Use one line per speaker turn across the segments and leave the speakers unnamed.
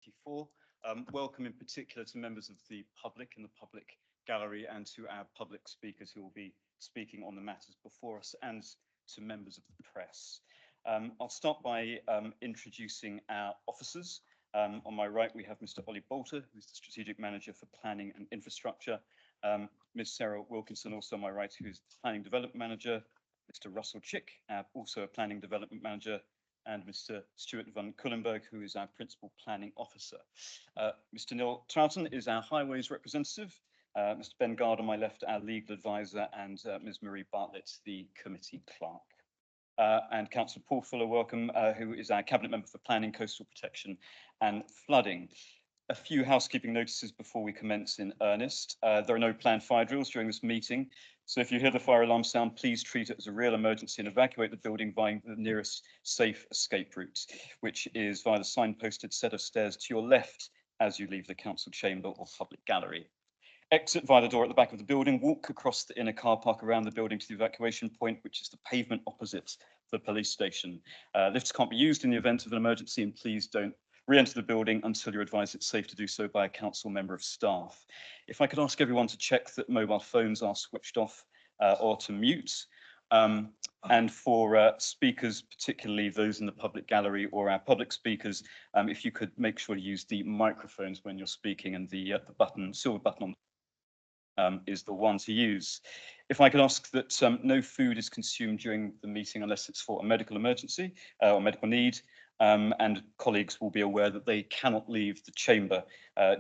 2024. Welcome in particular to members of the public in the public gallery and to our public speakers who will be speaking on the matters before us and to members of the press. I'll start by introducing our officers. On my right, we have Mr. Ollie Bolter, who's the Strategic Manager for Planning and Infrastructure. Ms. Sarah Wilkinson, also on my right, who's the Planning Development Manager. Mr. Russell Chick, also a Planning Development Manager, and Mr. Stuart van Kullenberg, who is our Principal Planning Officer. Mr. Neil Troughton is our Highways representative. Mr. Ben Gard on my left, our Legal Advisor, and Ms. Marie Bartlett, the Committee Clerk. And Councillor Paul Fuller, welcome, who is our Cabinet Member for Planning, Coastal Protection and Flooding. A few housekeeping notices before we commence in earnest. There are no planned fire drills during this meeting, so if you hear the fire alarm sound, please treat it as a real emergency and evacuate the building via the nearest safe escape route, which is via the signposted set of stairs to your left as you leave the council chamber or public gallery. Exit via the door at the back of the building, walk across the inner car park around the building to the evacuation point, which is the pavement opposite the police station. Lifts can't be used in the event of an emergency, and please don't re-enter the building until you're advised it's safe to do so by a council member of staff. If I could ask everyone to check that mobile phones are switched off or to mute. And for speakers, particularly those in the public gallery or our public speakers, if you could make sure to use the microphones when you're speaking, and the button, silver button on is the one to use. If I could ask that no food is consumed during the meeting unless it's for a medical emergency or medical need, and colleagues will be aware that they cannot leave the chamber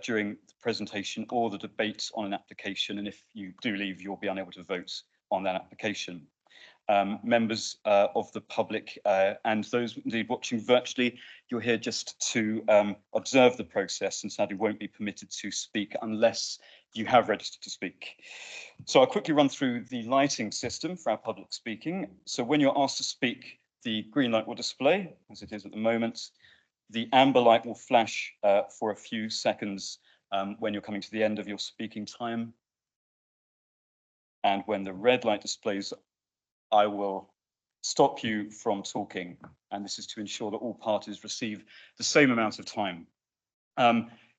during the presentation or the debate on an application, and if you do leave, you'll be unable to vote on that application. Members of the public and those indeed watching virtually, you're here just to observe the process and sadly won't be permitted to speak unless you have registered to speak. So I'll quickly run through the lighting system for our public speaking. So when you're asked to speak, the green light will display, as it is at the moment. The amber light will flash for a few seconds when you're coming to the end of your speaking time. And when the red light displays, I will stop you from talking. And this is to ensure that all parties receive the same amount of time.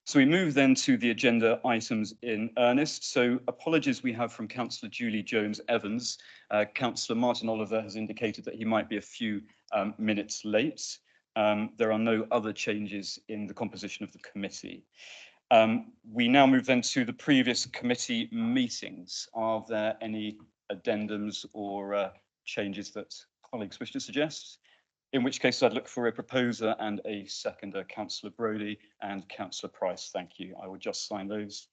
So we move then to the agenda items in earnest. So apologies we have from Councillor Julie Jones-Evans. Councillor Martin Oliver has indicated that he might be a few minutes late. There are no other changes in the composition of the committee. We now move then to the previous committee meetings. Are there any addendums or changes that colleagues wish to suggest? In which case I'd look for a proposer and a seconder, Councillor Brodie and Councillor Price. Thank you. I will just sign those.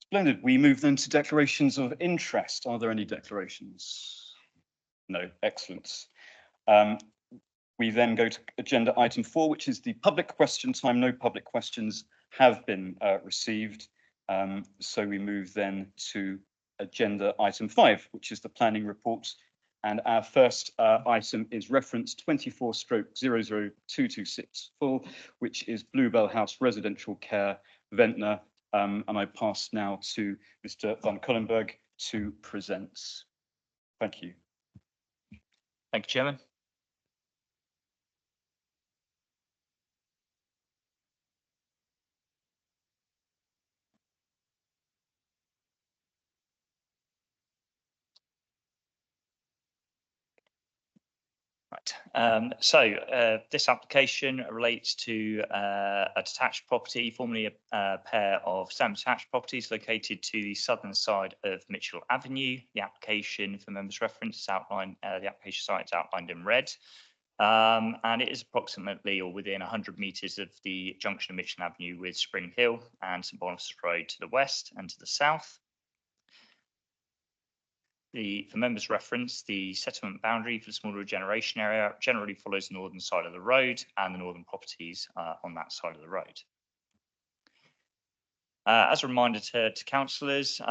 Splendid. We move then to declarations of interest. Are there any declarations? No. Excellent. We then go to agenda item 4, which is the public question time. No public questions have been received. So we move then to agenda item 5, which is the planning report. And our first item is reference 24/00226 full, which is Bluebell House Residential Care, Ventnor. And I pass now to Mr. van Kullenberg to present. Thank you.
Thank you, Chairman. Right. This application relates to a detached property, formerly a pair of semi-detached properties located to the southern side of Mitchell Avenue. The application, for members' reference, is outlined. The application site is outlined in red, and it is approximately or within 100 metres of the junction of Mitchell Avenue with Spring Hill and St Boniface Road to the west and to the south. For members' reference, the settlement boundary for the small regeneration area generally follows the northern side of the road and the northern properties on that side of the road. As a reminder to councillors,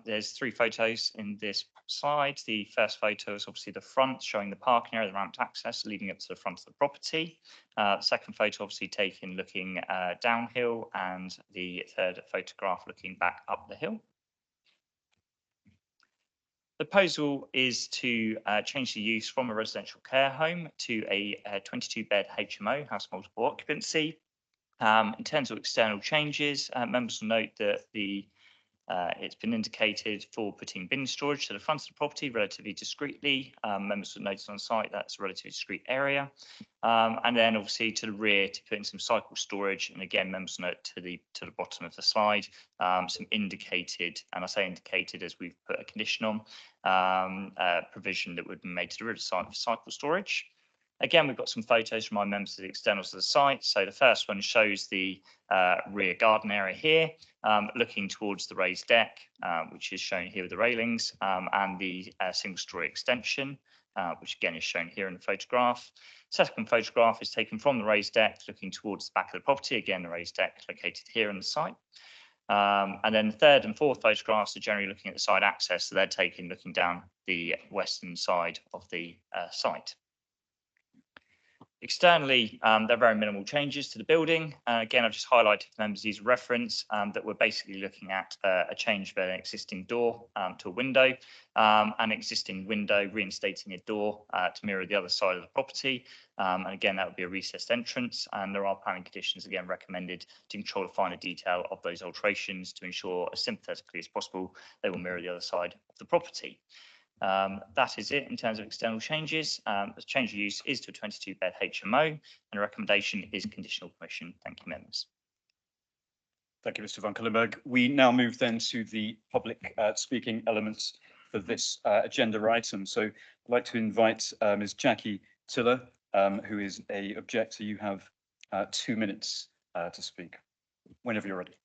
there's 3 photos in this slide. The first photo is obviously the front, showing the parking area, the ramped access leading up to the front of the property. The second photo obviously taken looking downhill, and the third photograph looking back up the hill. The proposal is to change the use from a residential care home to a 22-bed HMO, house multiple occupancy. In terms of external changes, members will note that it's been indicated for putting bin storage to the front of the property relatively discreetly. Members will notice on site that's a relatively discreet area. And then obviously to the rear to put in some cycle storage. And again, members will note to the bottom of the slide, some indicated, and I say indicated as we've put a condition on, provision that would be made to the rear of the site for cycle storage. Again, we've got some photos from our members of the externals of the site. So the first one shows the rear garden area here, looking towards the raised deck, which is shown here with the railings, and the single story extension, which again is shown here in the photograph. Second photograph is taken from the raised deck, looking towards the back of the property. Again, the raised deck located here in the site. And then the third and fourth photographs are generally looking at the side access. So they're taken looking down the western side of the site. Externally, there are very minimal changes to the building. Again, I've just highlighted for members these reference that we're basically looking at a change of an existing door to a window, an existing window reinstating a door to mirror the other side of the property. And again, that would be a recessed entrance. And there are planning conditions, again, recommended to control the finer detail of those alterations to ensure as sympathetically as possible they will mirror the other side of the property. That is it in terms of external changes. The change of use is to a 22-bed HMO, and the recommendation is conditional permission. Thank you, members.
Thank you, Mr. van Cuylenburg. We now move then to the public speaking elements for this agenda item. So I'd like to invite Ms. Jackie Tiller, who is an objector. You have 2 minutes to speak, whenever you're ready.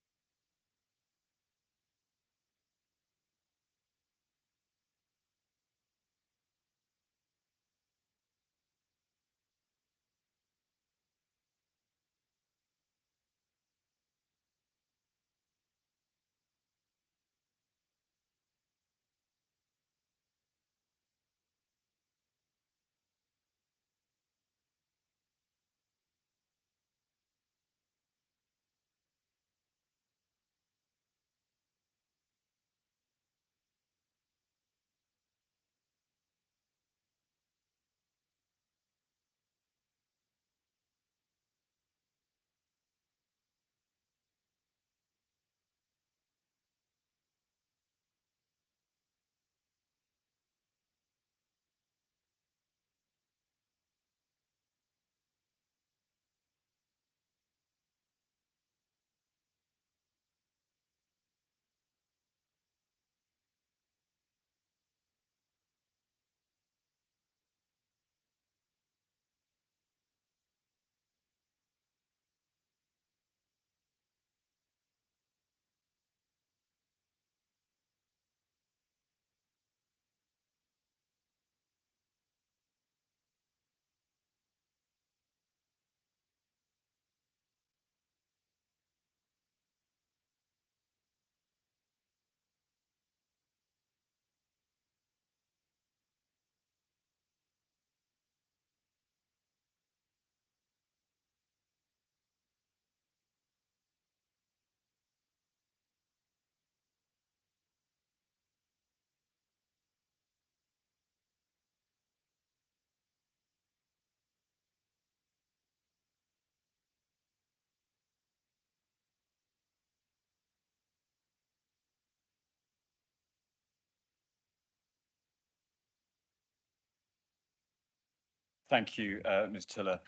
Thank you, Ms. Tiller.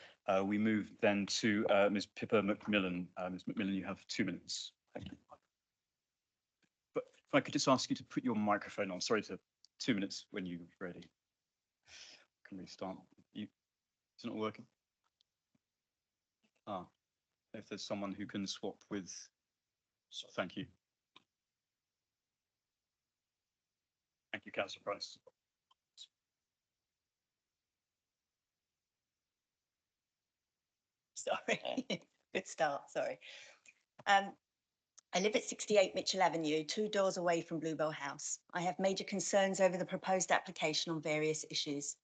We move then to Ms. Pippa McMillan. Ms. McMillan, you have 2 minutes. Thank you. But if I could just ask you to put your microphone on. Sorry, to 2 minutes when you're ready. Can we start? It's not working? If there's someone who can swap with. Thank you. Thank you, Councillor Price.
Sorry, good start, sorry. I live at 68 Mitchell Avenue, 2 doors away from Bluebell House. I have major concerns over the proposed application on various issues.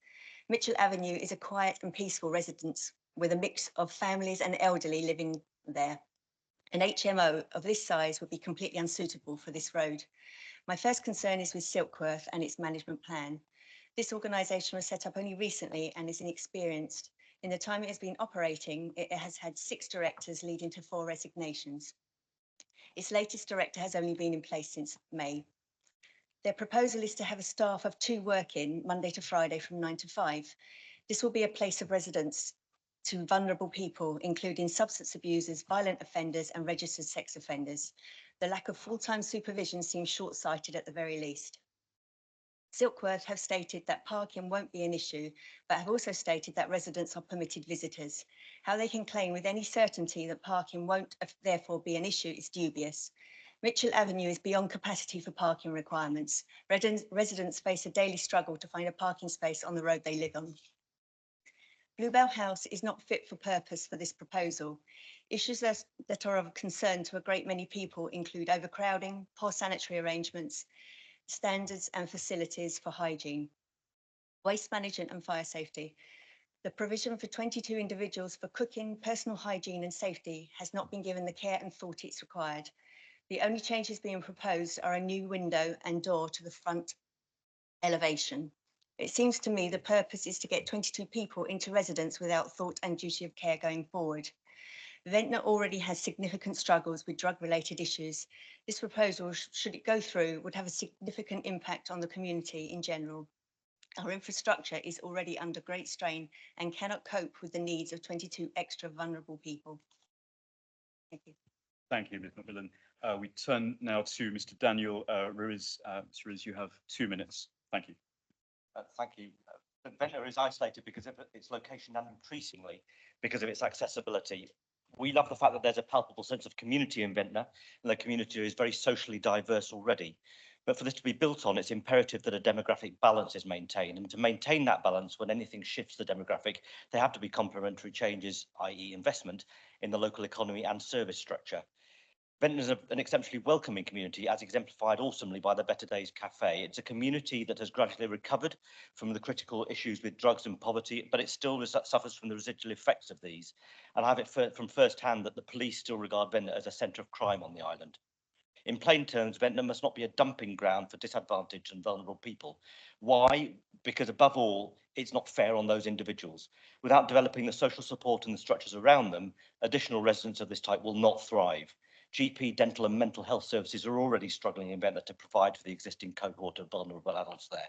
Mitchell Avenue is a quiet and peaceful residence with a mix of families and elderly living there. An HMO of this size would be completely unsuitable for this road. My first concern is with Silkworth and its management plan. This organisation was set up only recently and is inexperienced. In the time it has been operating, it has had 6 directors, leading to 4 resignations. Its latest director has only been in place since May. Their proposal is to have a staff of 2 working Monday to Friday from 9 to 5. This will be a place of residence to vulnerable people, including substance abusers, violent offenders and registered sex offenders. The lack of full-time supervision seems short-sighted at the very least. Silkworth have stated that parking won't be an issue, but have also stated that residents are permitted visitors. How they can claim with any certainty that parking won't therefore be an issue is dubious. Mitchell Avenue is beyond capacity for parking requirements. Residents face a daily struggle to find a parking space on the road they live on. Bluebell House is not fit for purpose for this proposal. Issues that are of concern to a great many people include overcrowding, poor sanitary arrangements, standards and facilities for hygiene, waste management and fire safety. The provision for 22 individuals for cooking, personal hygiene and safety has not been given the care and thought it's required. The only changes being proposed are a new window and door to the front elevation. It seems to me the purpose is to get 22 people into residence without thought and duty of care going forward. Ventnor already has significant struggles with drug-related issues. This proposal, should it go through, would have a significant impact on the community in general. Our infrastructure is already under great strain and cannot cope with the needs of 22 extra vulnerable people. Thank you.
Thank you, Ms. Macmillan. We turn now to Mr. Daniel Ruiz. Mr. Ruiz, you have 2 minutes. Thank you.
Thank you. Ventnor is isolated because of its location and increasingly because of its accessibility. We love the fact that there's a palpable sense of community in Ventnor, and the community is very socially diverse already. But for this to be built on, it's imperative that a demographic balance is maintained. And to maintain that balance, when anything shifts the demographic, there have to be complementary changes, i.e. investment, in the local economy and service structure. Ventnor is an exceptionally welcoming community, as exemplified awesomely by the Better Days Cafe. It's a community that has gradually recovered from the critical issues with drugs and poverty, but it still suffers from the residual effects of these. And I have it from first hand that the police still regard Ventnor as a centre of crime on the island. In plain terms, Ventnor must not be a dumping ground for disadvantaged and vulnerable people. Why? Because above all, it's not fair on those individuals. Without developing the social support and the structures around them, additional residents of this type will not thrive. GP, dental and mental health services are already struggling in Ventnor to provide for the existing cohort of vulnerable adults there.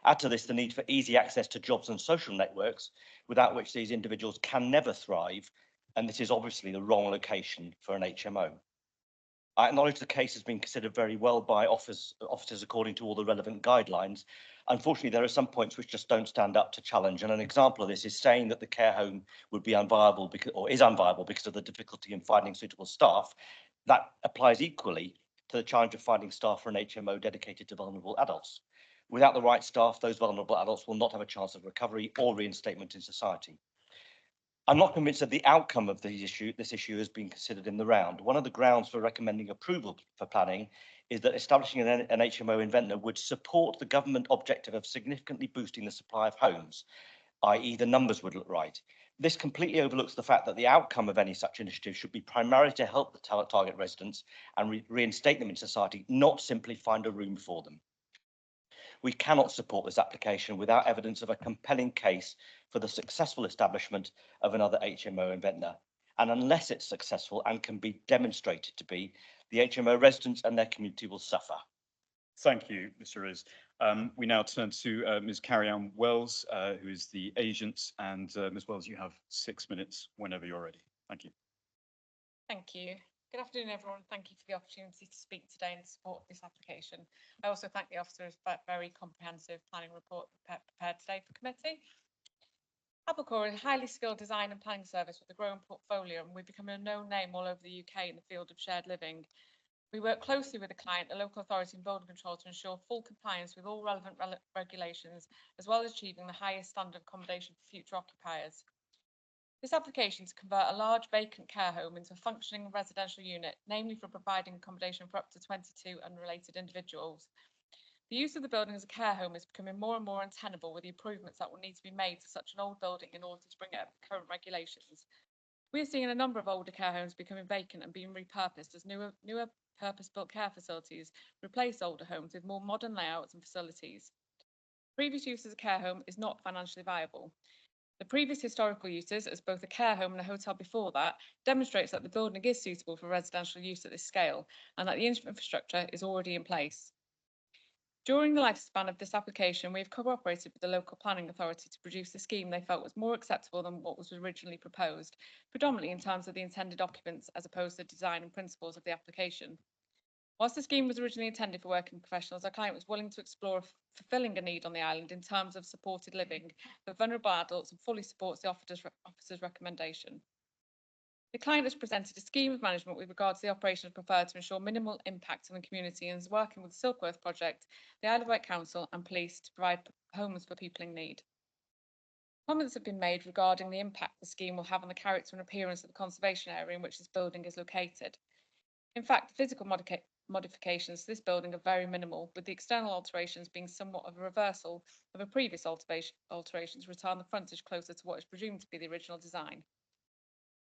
Add to this the need for easy access to jobs and social networks, without which these individuals can never thrive, and this is obviously the wrong location for an HMO. I acknowledge the case has been considered very well by officers according to all the relevant guidelines. Unfortunately, there are some points which just don't stand up to challenge. And an example of this is saying that the care home would be unviable is unviable because of the difficulty in finding suitable staff. That applies equally to the challenge of finding staff for an HMO dedicated to vulnerable adults. Without the right staff, those vulnerable adults will not have a chance of recovery or reinstatement in society. I'm not convinced that the outcome of this issue has been considered in the round. One of the grounds for recommending approval for planning is that establishing an HMO in Ventnor would support the government objective of significantly boosting the supply of homes, i.e. the numbers would look right. This completely overlooks the fact that the outcome of any such initiative should be primarily to help the target residents and reinstate them in society, not simply find a room for them. We cannot support this application without evidence of a compelling case for the successful establishment of another HMO in Ventnor. And unless it's successful and can be demonstrated to be, the HMO residents and their community will suffer.
Thank you, Mr. Ruiz. We now turn to Ms. Carrie-Anne Wells, who is the agent. And Ms. Wells, you have 6 minutes whenever you're ready. Thank you.
Thank you. Good afternoon, everyone. Thank you for the opportunity to speak today and support this application. I also thank the officers for a very comprehensive planning report prepared today for committee. Applecore is a highly skilled design and planning service with a growing portfolio, and we've become a known name all over the UK in the field of shared living. We work closely with the client, the local authority and building control to ensure full compliance with all relevant regulations, as well as achieving the highest standard of accommodation for future occupiers. This application to convert a large vacant care home into a functioning residential unit, namely for providing accommodation for up to 22 unrelated individuals. The use of the building as a care home is becoming more and more untenable with the improvements that will need to be made to such an old building in order to bring it up to current regulations. We are seeing a number of older care homes becoming vacant and being repurposed as newer purpose-built care facilities replace older homes with more modern layouts and facilities. Previous use as a care home is not financially viable. The previous historical uses, as both a care home and a hotel before that, demonstrates that the building is suitable for residential use at this scale and that the infrastructure is already in place. During the lifespan of this application, we have cooperated with the local planning authority to produce a scheme they felt was more acceptable than what was originally proposed, predominantly in terms of the intended occupants as opposed to the design and principles of the application. Whilst the scheme was originally intended for working professionals, our client was willing to explore fulfilling a need on the island in terms of supported living for vulnerable adults and fully supports the officer's recommendation. The client has presented a scheme of management with regard to the operations preferred to ensure minimal impact on the community and is working with the Silkworth Project, the Isle of Wight Council and police to provide homes for people in need. Comments have been made regarding the impact the scheme will have on the character and appearance of the conservation area in which this building is located. In fact, the physical modifications to this building are very minimal, with the external alterations being somewhat of a reversal of a previous alterations to return the frontage closer to what is presumed to be the original design.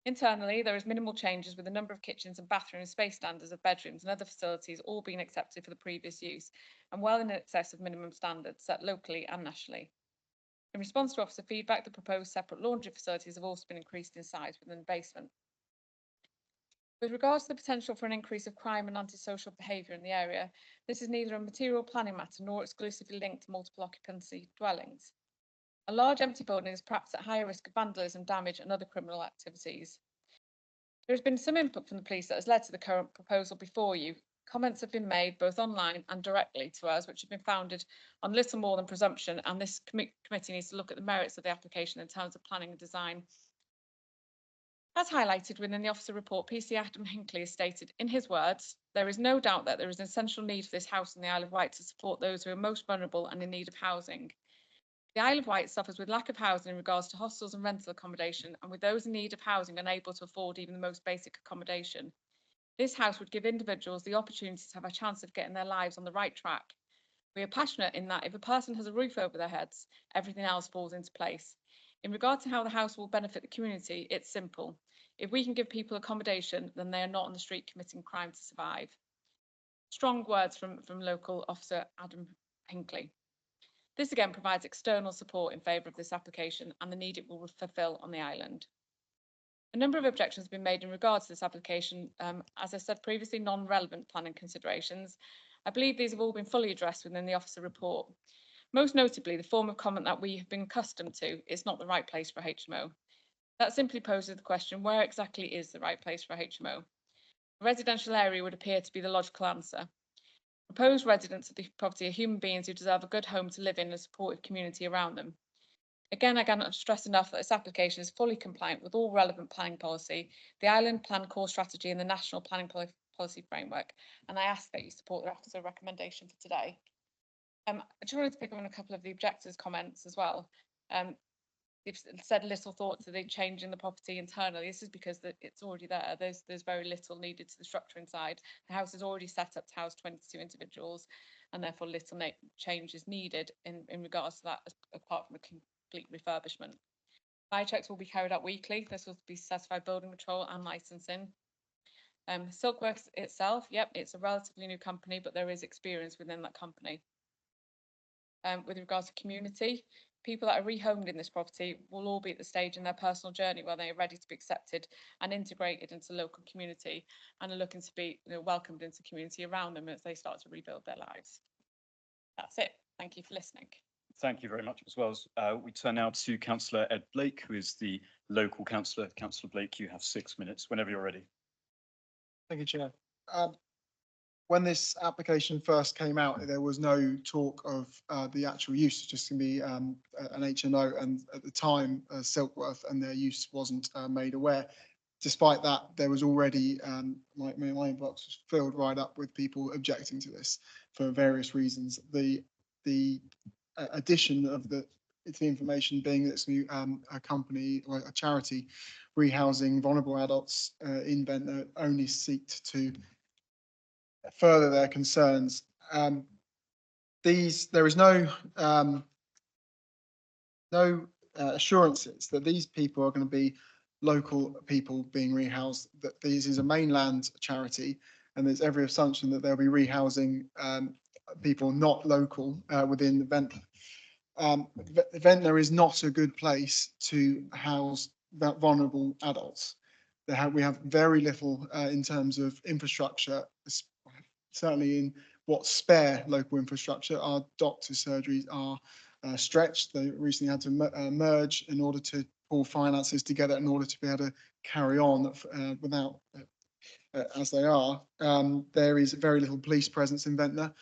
Internally, there is minimal changes with the number of kitchens and bathroom space standards of bedrooms and other facilities all being accepted for the previous use and well in excess of minimum standards set locally and nationally. In response to officer feedback, the proposed separate laundry facilities have also been increased in size within the basement. With regards to the potential for an increase of crime and antisocial behaviour in the area, this is neither a material planning matter nor exclusively linked to multiple occupancy dwellings. A large empty building is perhaps at higher risk of vandalism, damage and other criminal activities. There has been some input from the police that has led to the current proposal before you. Comments have been made both online and directly to us, which have been founded on little more than presumption, and this committee needs to look at the merits of the application in terms of planning and design. As highlighted within the officer report, PC Adam Hinckley has stated, in his words, there is no doubt that there is an essential need for this house in the Isle of Wight to support those who are most vulnerable and in need of housing. The Isle of Wight suffers with lack of housing in regards to hostels and rental accommodation, and with those in need of housing unable to afford even the most basic accommodation. This house would give individuals the opportunity to have a chance of getting their lives on the right track. We are passionate in that if a person has a roof over their heads, everything else falls into place. In regard to how the house will benefit the community, it's simple. If we can give people accommodation, then they are not on the street committing crime to survive. Strong words from local officer Adam Hinckley. This again provides external support in favour of this application and the need it will fulfil on the island. A number of objections have been made in regards to this application. As I said previously, non-relevant planning considerations. I believe these have all been fully addressed within the officer report. Most notably, the form of comment that we have been accustomed to, it's not the right place for a HMO. That simply poses the question, where exactly is the right place for a HMO? A residential area would appear to be the logical answer. Proposed residents of the property are human beings who deserve a good home to live in and a supportive community around them. Again, I cannot stress enough that this application is fully compliant with all relevant planning policy, the Island Plan Core Strategy and the National Planning Policy Framework, and I ask that you support the officer recommendation for today. I just wanted to pick up on a couple of the objectors' comments as well. They've said little thought to the change in the property internally. This is because it's already there. There's very little needed to the structure inside. The house is already set up to house 22 individuals, and therefore little change is needed in regards to that, apart from a complete refurbishment. Fire checks will be carried out weekly. This will be certified building control and licensing. Silkworth itself, yep, it's a relatively new company, but there is experience within that company. With regards to community, people that are rehomed in this property will all be at the stage in their personal journey where they are ready to be accepted and integrated into the local community and are looking to be welcomed into the community around them as they start to rebuild their lives. That's it. Thank you for listening.
Thank you very much as well. We turn now to Councillor Ed Blake, who is the local councillor. Councillor Blake, you have 6 minutes whenever you're ready.
Thank you, Chair. When this application first came out, there was no talk of the actual use, it's just going to be an HMO, and at the time, Silkworth and their use wasn't made aware. Despite that, there was already, my inbox was filled right up with people objecting to this for various reasons. The addition of the information being that it's a company or a charity rehousing vulnerable adults in Ventnor only seek to further their concerns. There is no assurances that these people are going to be local people being rehoused, that this is a mainland charity, and there's every assumption that they'll be rehousing people not local within the Ventnor. Ventnor is not a good place to house vulnerable adults. We have very little in terms of infrastructure, certainly in what's spare local infrastructure. Our doctors' surgeries are stretched. They recently had to merge in order to pull finances together in order to be able to carry on without, as they are. There is very little police presence in Ventnor.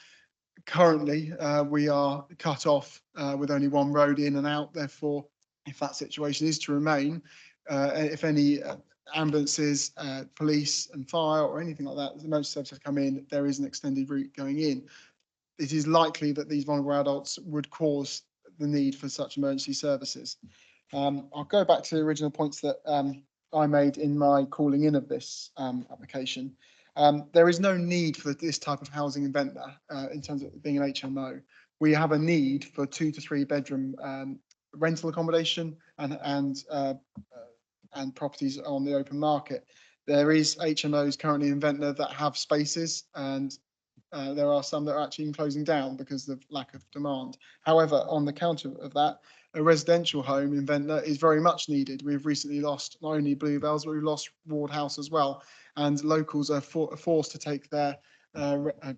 Currently, we are cut off with only one road in and out. Therefore, if that situation is to remain, if any ambulances, police and fire or anything like that, the emergency services come in, there is an extended route going in. It is likely that these vulnerable adults would cause the need for such emergency services. I'll go back to the original points that I made in my calling in of this application. There is no need for this type of housing in Ventnor in terms of being an HMO. We have a need for 2 to 3 bedroom rental accommodation and properties on the open market. There is HMOs currently in Ventnor that have spaces, and there are some that are actually closing down because of lack of demand. However, on the counter of that, a residential home in Ventnor is very much needed. We've recently lost not only Bluebells, but we've lost Ward House as well. And locals are forced to take their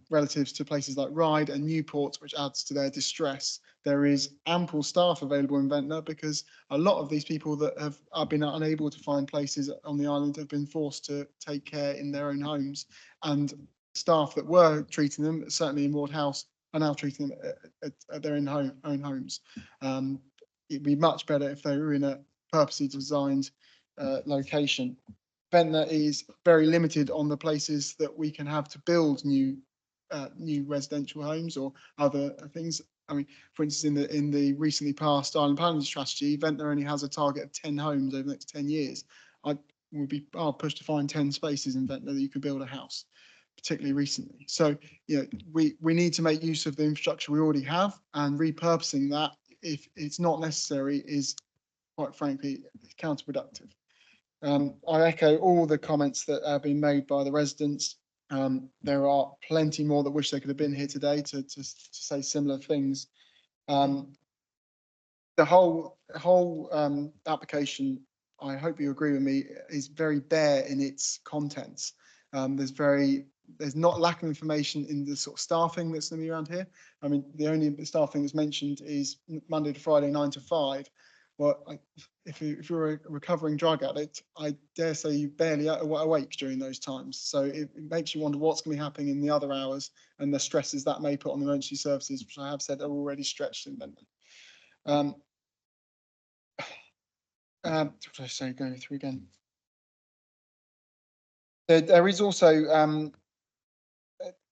relatives to places like Ryde and Newport, which adds to their distress. There is ample staff available in Ventnor because a lot of these people that have been unable to find places on the island have been forced to take care in their own homes. And staff that were treating them, certainly in Ward House, are now treating them at their own homes. It'd be much better if they were in a purposely designed location. Ventnor is very limited on the places that we can have to build new residential homes or other things. I mean, for instance, in the recently passed Island Planning Strategy, Ventnor only has a target of 10 homes over the next 10 years. I would be pushed to find 10 spaces in Ventnor that you could build a house, particularly recently. So, you know, we need to make use of the infrastructure we already have, and repurposing that, if it's not necessary, is quite frankly counterproductive. I echo all the comments that have been made by the residents. There are plenty more that wish they could have been here today to say similar things. The whole application, I hope you agree with me, is very bare in its contents. There's not lack of information in the sort of staffing that's going to be around here. I mean, the only staffing that's mentioned is Monday to Friday, 9 to 5. Well, if you're a recovering drug addict, I dare say you barely awake during those times. So it makes you wonder what's going to be happening in the other hours and the stresses that may put on the emergency services, which I have said are already stretched in Ventnor. What did I say? Going through again. There is also,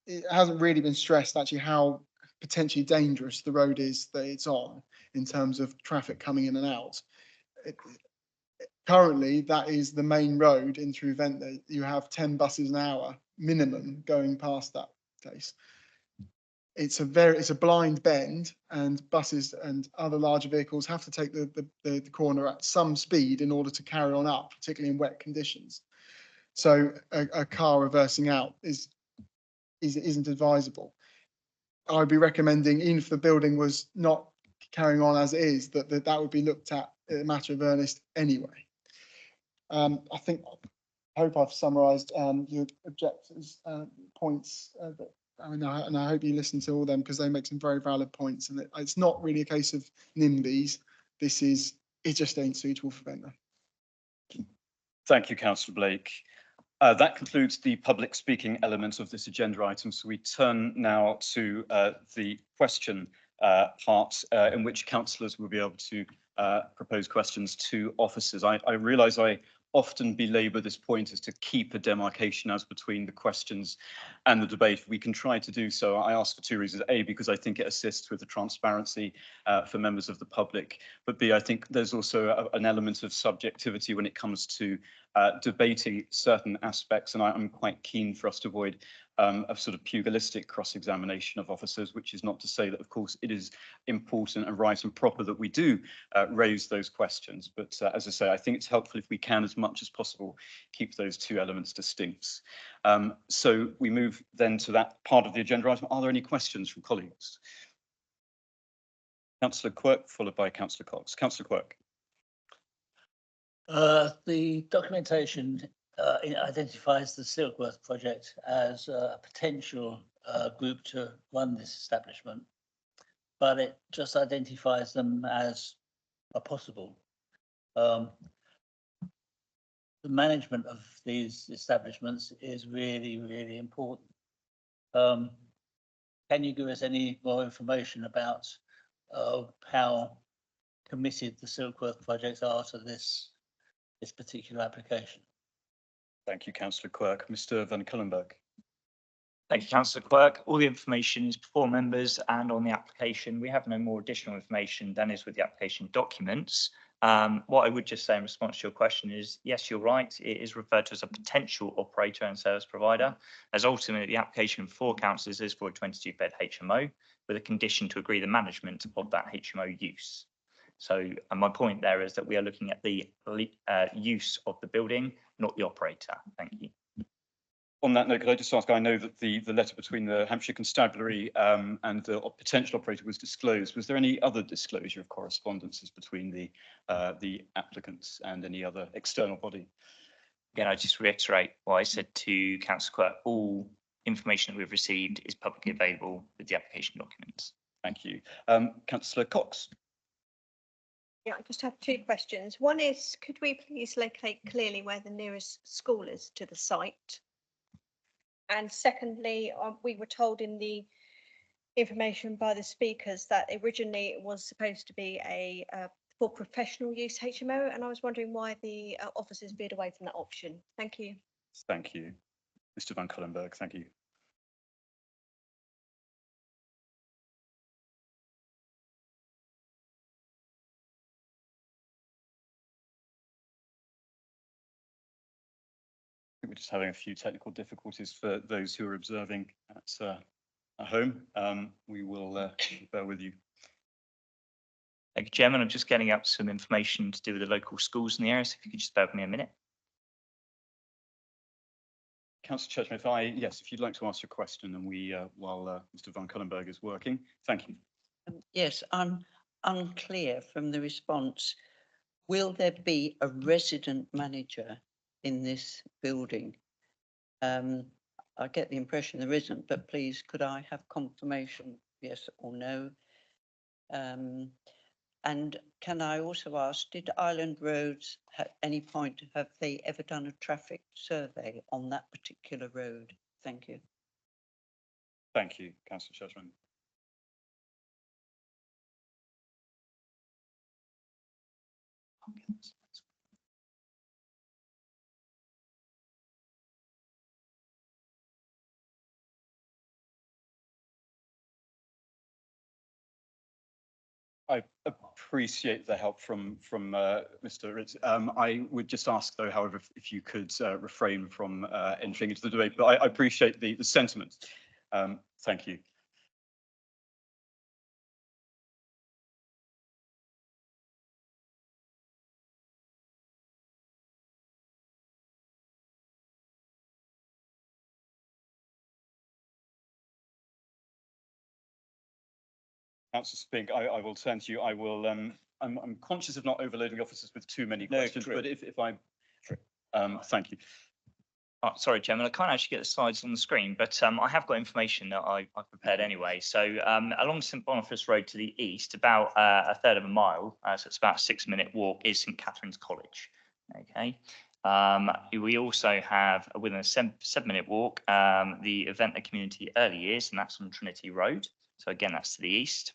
it hasn't really been stressed actually how potentially dangerous the road is that it's on in terms of traffic coming in and out. Currently, that is the main road in through Ventnor. You have 10 buses an hour minimum going past that place. It's a blind bend, and buses and other larger vehicles have to take the corner at some speed in order to carry on up, particularly in wet conditions. So a car reversing out isn't advisable. I'd be recommending, even if the building was not carrying on as it is, that would be looked at in a matter of earnest anyway. I hope I've summarised your objectives, points, and I hope you listen to all them, because they make some very valid points. And it's not really a case of NIMBYs. It just ain't suitable for Ventnor.
Thank you, Councillor Blake. That concludes the public speaking element of this agenda item. So we turn now to the question part, in which councillors will be able to propose questions to officers. I realise I often belabour this point as to keep a demarcation as between the questions and the debate. We can try to do so. I ask for 2 reasons. A, because I think it assists with the transparency for members of the public. But B, I think there's also an element of subjectivity when it comes to debating certain aspects. And I'm quite keen for us to avoid a sort of pugilistic cross-examination of officers, which is not to say that, of course, it is important and right and proper that we do raise those questions. But as I say, I think it's helpful if we can, as much as possible, keep those two elements distinct. So we move then to that part of the agenda item. Are there any questions from colleagues? Councillor Quirk, followed by Councillor Cox. Councillor Quirk.
The documentation it identifies the Silkworth project as a potential group to run this establishment, but it just identifies them as a possible. The management of these establishments is really, really important. Can you give us any more information about how committed the Silkworth projects are to this particular application?
Thank you, Councillor Quirk. Mr. Van Cullenberg.
Thank you, Councillor Quirk. All the information is before members and on the application. We have no more additional information than is with the application documents. What I would just say in response to your question is, yes, you're right. It is referred to as a potential operator and service provider, as ultimately the application for councillors is for a 22-bed HMO with a condition to agree the management of that HMO use. So my point there is that we are looking at the use of the building, not the operator. Thank you.
On that note, could I just ask, I know that the letter between the Hampshire Constabulary and the potential operator was disclosed. Was there any other disclosure of correspondences between the applicants and any other external body?
Again, I just reiterate what I said to Councillor Quirk. All information that we've received is publicly available with the application documents.
Thank you. Councillor Cox.
Yeah, I just have two questions. One is, could we please locate clearly where the nearest school is to the site? And secondly, we were told in the information by the speakers that originally it was supposed to be a for professional use HMO, and I was wondering why the officers veered away from that option. Thank you.
Thank you. Mr. Van Cullenberg, thank you. We're just having a few technical difficulties for those who are observing at home. We will bear with you.
Thank you, Chairman. I'm just getting up some information to do with the local schools in the area, so if you could just bear with me a minute.
Councillor Churchman, if you'd like to ask your question, and we while Mr. Van Cullenberg is working. Thank you.
Yes, I'm unclear from the response. Will there be a resident manager in this building? I get the impression there isn't, but please, could I have confirmation, yes or no? And can I also ask, did Island Roads at any point, have they ever done a traffic survey on that particular road? Thank you.
Thank you, Councillor Churchman. I appreciate the help from Mr. Ritz. I would just ask, though, however, if you could refrain from entering into the debate, but I appreciate the sentiment. Thank you. Councillor Spink, I will turn to you. I will. I'm conscious of not overloading officers with too many questions, but if I, thank you.
Sorry, Chairman, I can't actually get the slides on the screen, but I have got information that I've prepared anyway. So along St Boniface Road to the east, about a third of a mile, so it's about a 6-minute walk, is St Catherine's College. Okay. We also have, within a 7-minute walk, the Event of Community Early Years, and that's on Trinity Road. So again, that's to the east.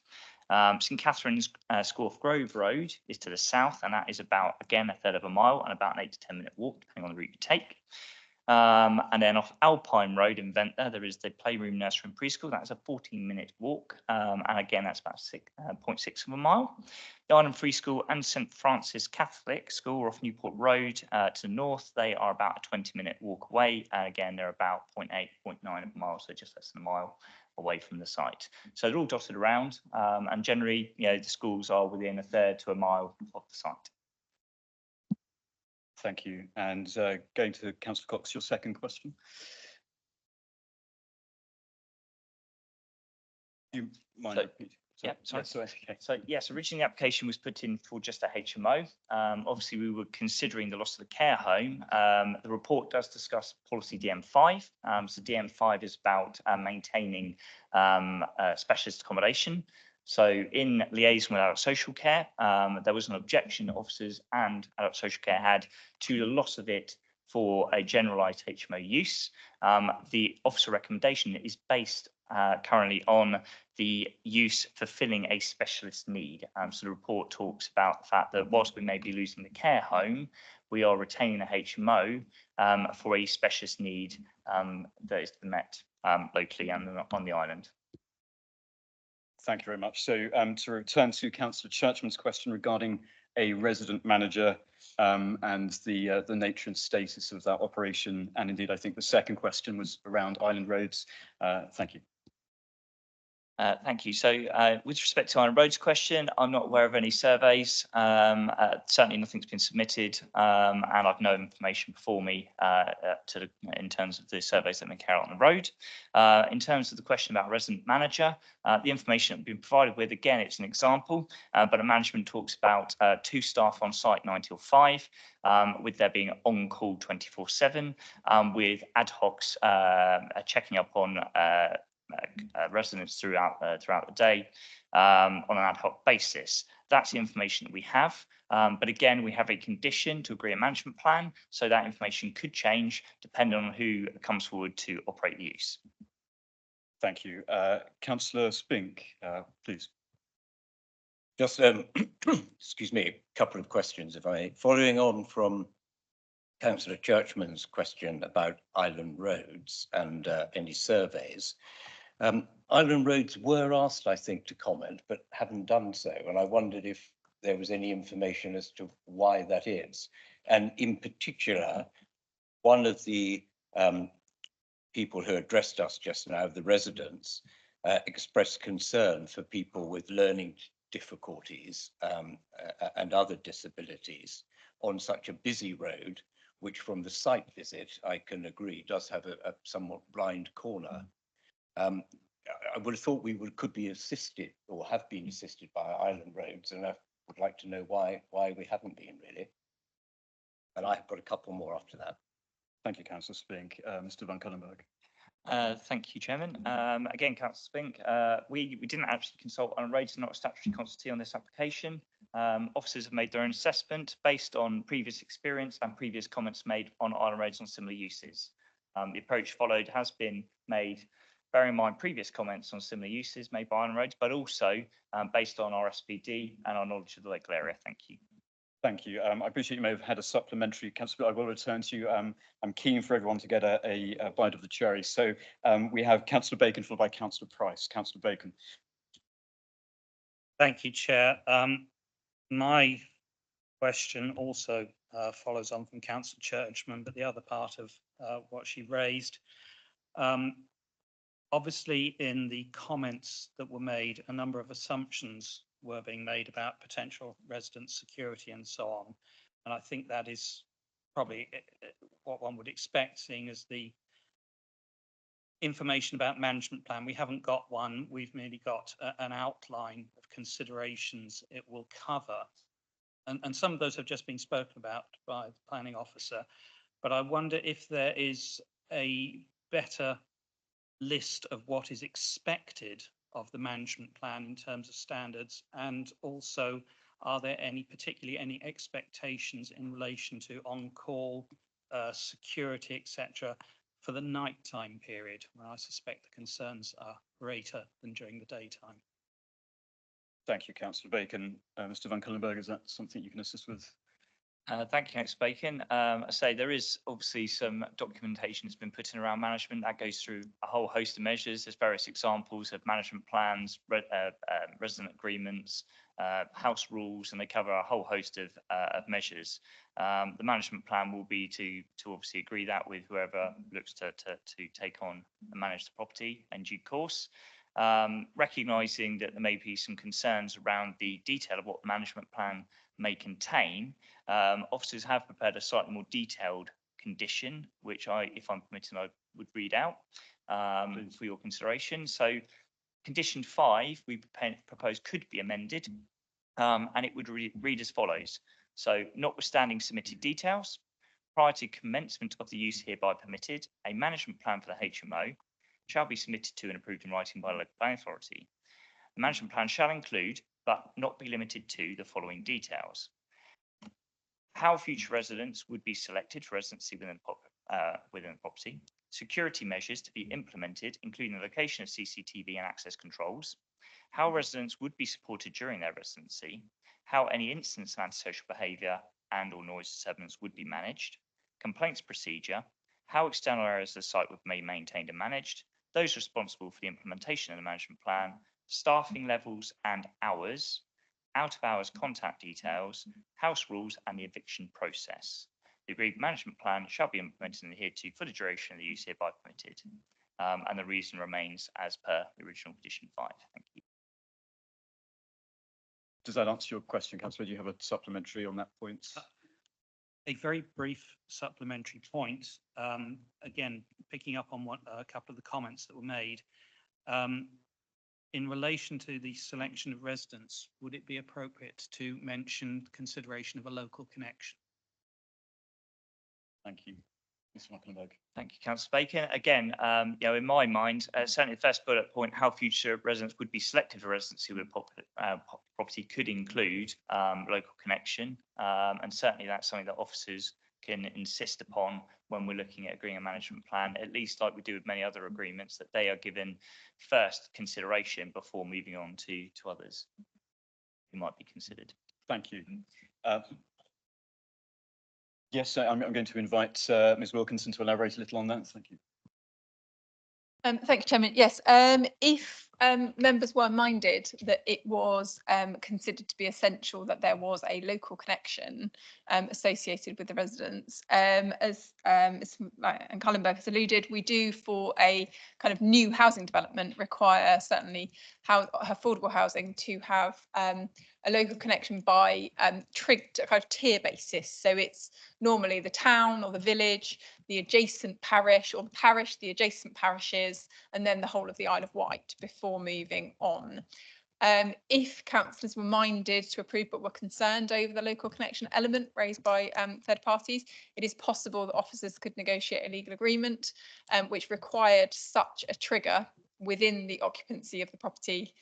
St Catherine's Scorth Grove Road is to the south, and that is about, again, a third of a mile and about an 8 to 10 minute walk, depending on the route you take. And then off Alpine Road in Ventnor, there is the playroom, nursery and preschool. That's a 14-minute walk. And again, that's about 0.6 of a mile. The Island Free School and St Francis Catholic School are off Newport Road to the north. They are about a 20-minute walk away. And again, they're about 0.8, 0.9 of a mile, so just less than a mile away from the site. So they're all dotted around. And generally, the schools are within a third to a mile of the site.
Thank you. And going to Councillor Cox, your second question. You mind
So-
repeating?
Yeah, sorry.
Okay.
So yes, originally the application was put in for just a HMO. Obviously, we were considering the loss of the care home. The report does discuss policy DM5. So DM5 is about maintaining specialist accommodation. So in liaison with adult social care, there was an objection that officers and adult social care had to the loss of it for a generalised HMO use. The officer recommendation is based currently on the use fulfilling a specialist need. So the report talks about the fact that whilst we may be losing the care home, we are retaining the HMO for a specialist need that is to be met locally and on the island.
Thank you very much. So to return to Councillor Churchman's question regarding a resident manager and the nature and status of that operation, and indeed I think the second question was around Island Roads. Thank you.
Thank you. So with respect to Island Roads question, I'm not aware of any surveys. Certainly nothing's been submitted, and I've no information before me in terms of the surveys that have been carried out on the road. In terms of the question about resident manager, the information that we've been provided with, again, it's an example, but a management talks about 2 staff on site 9 till 5, with there being on-call 24/7, with ad hocs checking up on residents throughout the day on an ad hoc basis. That's the information that we have. But again, we have a condition to agree a management plan, so that information could change depending on who comes forward to operate the use.
Thank you. Councillor Spink, please.
Just, excuse me, a couple of questions, if I may. Following on from Councillor Churchman's question about Island Roads and any surveys. Island Roads were asked, I think, to comment, but haven't done so. And I wondered if there was any information as to why that is. And in particular, one of the people who addressed us just now, the residents, expressed concern for people with learning difficulties and other disabilities on such a busy road, which from the site visit, I can agree, does have a somewhat blind corner. I would have thought we could be assisted or have been assisted by Island Roads, and I would like to know why we haven't been really. And I've got a couple more after that.
Thank you, Councillor Spink. Mr. Van Cullenberg.
Thank you, Chairman. Again, Councillor Spink, we didn't actually consult Island Roads, not a statutory consultee on this application. Officers have made their own assessment based on previous experience and previous comments made on Island Roads on similar uses. The approach followed has been made bearing in mind previous comments on similar uses made by Island Roads, but also based on our SPD and our knowledge of the local area. Thank you.
Thank you. I appreciate you may have had a supplementary, Councillor, but I will return to you. I'm keen for everyone to get a bite of the cherry. So we have Councillor Bacon followed by Councillor Price. Councillor Bacon.
Thank you, Chair. My question also follows on from Councillor Churchman, but the other part of what she raised. Obviously, in the comments that were made, a number of assumptions were being made about potential resident security and so on. And I think that is probably what one would expect, seeing as the information about management plan, we haven't got one, we've merely got an outline of considerations it will cover. And some of those have just been spoken about by the planning officer. But I wonder if there is a better list of what is expected of the management plan in terms of standards, and also are there particularly any expectations in relation to on-call security, etc., for the nighttime period, when I suspect the concerns are greater than during the daytime?
Thank you, Councillor Bacon. Mr. Van Cullenberg, is that something you can assist with?
Thank you, Councillor Bacon. I say there is obviously some documentation that's been put in around management that goes through a whole host of measures. There's various examples of management plans, resident agreements, house rules, and they cover a whole host of measures. The management plan will be to obviously agree that with whoever looks to take on and manage the property in due course. Recognising that there may be some concerns around the detail of what the management plan may contain, officers have prepared a slightly more detailed condition, which if I'm permitted, I would read out for your consideration. So condition 5, we propose could be amended, and it would read as follows. So notwithstanding submitted details, prior to commencement of the use hereby permitted, a management plan for the HMO shall be submitted to and approved in writing by the local planning authority. The management plan shall include, but not be limited to, the following details: how future residents would be selected for residency within the property, security measures to be implemented, including the location of CCTV and access controls, how residents would be supported during their residency, how any incidents of antisocial behaviour and or noise disturbance would be managed, complaints procedure, how external areas of the site would be maintained and managed, those responsible for the implementation of the management plan, staffing levels and hours, out of hours contact details, house rules and the eviction process. The agreed management plan shall be implemented and adhered to for the duration of the use hereby permitted. And the reason remains as per the original condition 5. Thank you.
Does that answer your question, Councillor? Do you have a supplementary on that point?
A very brief supplementary point, again, picking up on a couple of the comments that were made. In relation to the selection of residents, would it be appropriate to mention consideration of a local connection?
Thank you. Mr. Mecklenburgh.
Thank you, Councillor Bacon. Again, in my mind, certainly the first bullet point, how future residents would be selected for residency with a property could include local connection. And certainly that's something that officers can insist upon when we're looking at agreeing a management plan, at least like we do with many other agreements, that they are given first consideration before moving on to others who might be considered.
Thank you. Yes, I'm going to invite Ms. Wilkinson to elaborate a little on that. Thank you.
Thank you, Chairman. Yes, if members were minded that it was considered to be essential that there was a local connection associated with the residents, as Ms. Cullenberg has alluded, we do for a kind of new housing development require certainly affordable housing to have a local connection by kind of tier basis. So it's normally the town or the village, the adjacent parish, or the parish, the adjacent parishes, and then the whole of the Isle of Wight before moving on. If councillors were minded to approve but were concerned over the local connection element raised by third parties, it is possible that officers could negotiate a legal agreement which required such a trigger within the occupancy of the property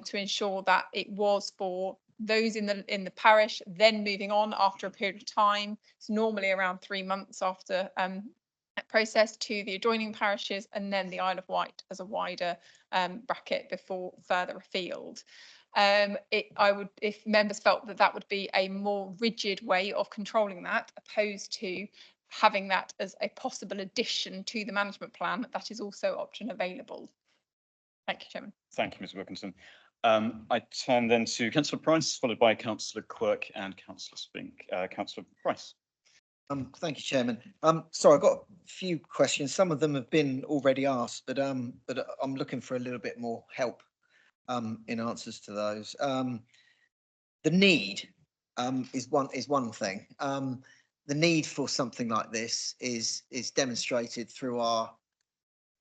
to ensure that it was for those in the parish, then moving on after a period of time. It's normally around 3 months after that process, to the adjoining parishes, and then the Isle of Wight as a wider bracket before further afield. If members felt that that would be a more rigid way of controlling that, opposed to having that as a possible addition to the management plan, that is also option available. Thank you, Chairman.
Thank you, Ms. Wilkinson. I turn then to Councillor Price, followed by Councillor Quirk and Councillor Spink. Councillor Price.
Thank you, Chairman. Sorry, I've got a few questions. Some of them have been already asked, but I'm looking for a little bit more help in answers to those. The need is one thing. The need for something like this is demonstrated through our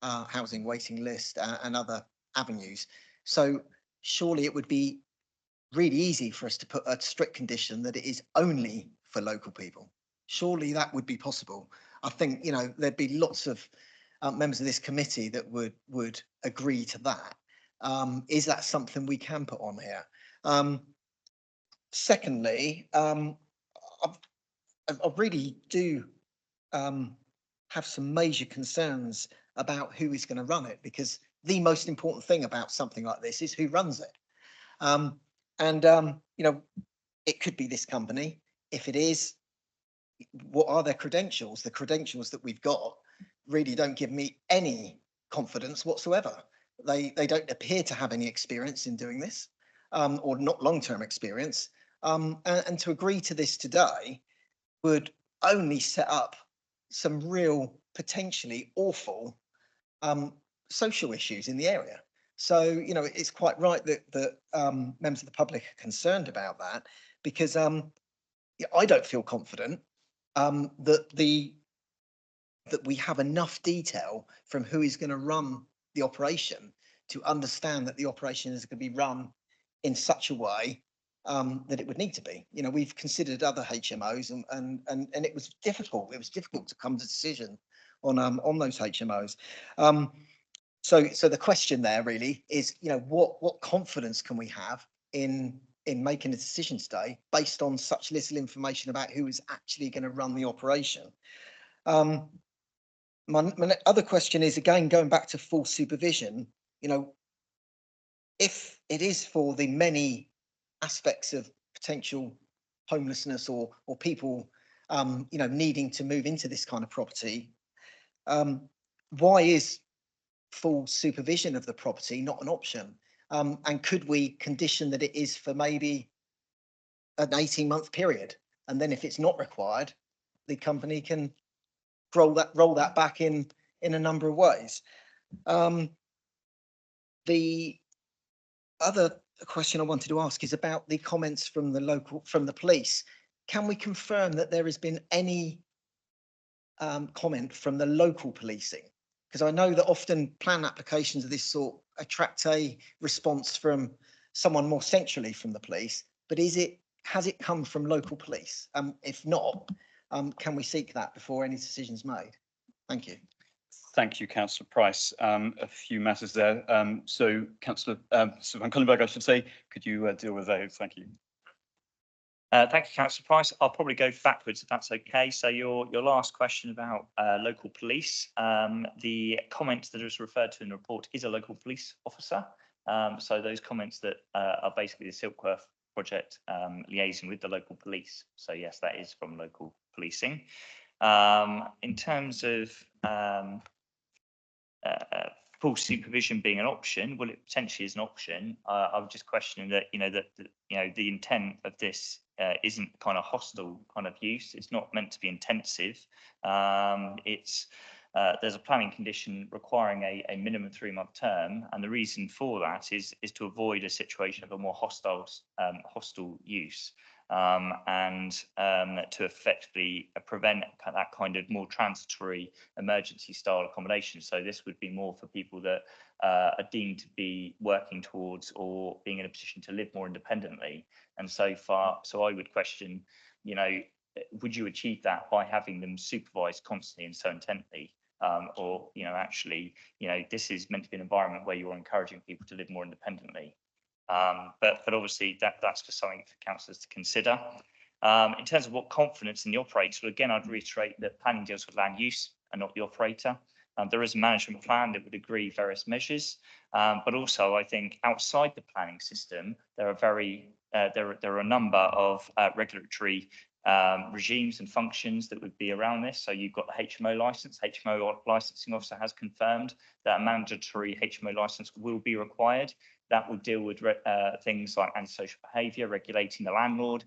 housing waiting list and other avenues. So surely it would be really easy for us to put a strict condition that it is only for local people. Surely that would be possible. I think, there'd be lots of members of this committee that would agree to that. Is that something we can put on here? Secondly, I really do have some major concerns about who is going to run it, because the most important thing about something like this is who runs it. It could be this company. If it is, what are their credentials? The credentials that we've got really don't give me any confidence whatsoever. They don't appear to have any experience in doing this, or not long-term experience. And to agree to this today would only set up some real potentially awful social issues in the area. So, you know, it's quite right that members of the public are concerned about that, because I don't feel confident that we have enough detail from who is going to run the operation to understand that the operation is going to be run in such a way that it would need to be. You know, we've considered other HMOs and it was difficult. It was difficult to come to a decision on those HMOs. So the question there really is, you know, what confidence can we have in making a decision today based on such little information about who is actually going to run the operation? My other question is, again, going back to full supervision, you know, if it is for the many aspects of potential homelessness or people, you know, needing to move into this kind of property, why is full supervision of the property not an option? And could we condition that it is for maybe an 18-month period? And then if it's not required, the company can roll that back in a number of ways. The other question I wanted to ask is about the comments from the police. Can we confirm that there has been any comment from the local policing? Because I know that often plan applications of this sort attract a response from someone more centrally from the police, but has it come from local police? If not, can we seek that before any decision's made? Thank you.
Thank you, Councillor Price. A few matters there. So Councillor Van Cullenberg, I should say, could you deal with those? Thank you.
Thank you, Councillor Price. I'll probably go backwards if that's okay. So your last question about local police, the comment that was referred to in the report is a local police officer. So those comments that are basically the Silkworth project liaising with the local police. So yes, that is from local policing. In terms of full supervision being an option, well, it potentially is an option. I was just questioning that, the intent of this isn't kind of hostile kind of use. It's not meant to be intensive. There's a planning condition requiring a minimum 3-month term, and the reason for that is to avoid a situation of a more hostile use. And to effectively prevent that kind of more transitory emergency style accommodation. So this would be more for people that are deemed to be working towards or being in a position to live more independently. And so I would question, would you achieve that by having them supervised constantly and so intently? Or, this is meant to be an environment where you're encouraging people to live more independently. But obviously that's just something for councillors to consider. In terms of what confidence in the operator, well, again, I'd reiterate that planning deals with land use and not the operator. There is a management plan that would agree various measures, but also I think outside the planning system, there are a number of regulatory regimes and functions that would be around this. So you've got the HMO license. HMO licensing officer has confirmed that a mandatory HMO license will be required. That will deal with things like antisocial behaviour, regulating the landlord,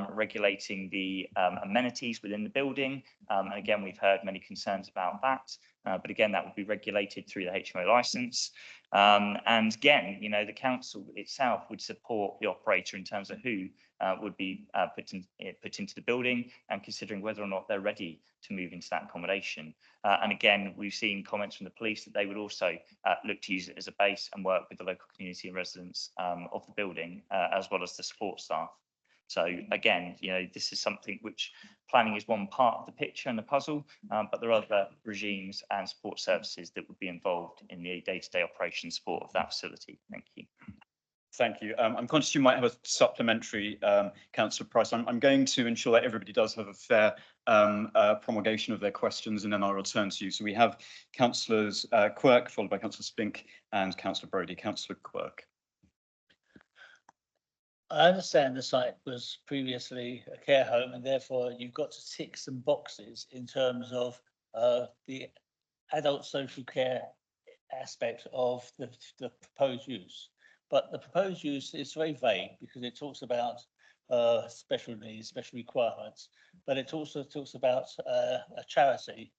regulating the amenities within the building. And again, we've heard many concerns about that. But again, that would be regulated through the HMO licence. And again, the council itself would support the operator in terms of who would be put into the building and considering whether or not they're ready to move into that accommodation. And again, we've seen comments from the police that they would also look to use it as a base and work with the local community and residents of the building, as well as the support staff. So again, this is something which planning is one part of the picture and the puzzle, but there are other regimes and support services that would be involved in the day-to-day operation support of that facility. Thank you.
Thank you. I'm conscious you might have a supplementary, Councillor Price. I'm going to ensure that everybody does have a fair promulgation of their questions, and then I'll return to you. So we have Councillors Quirk, followed by Councillor Spink and Councillor Brodie. Councillor Quirk.
I understand the site was previously a care home and therefore you've got to tick some boxes in terms of the adult social care aspect of the proposed use. But the proposed use is very vague because it talks about special needs, special requirements, but it also talks about a charity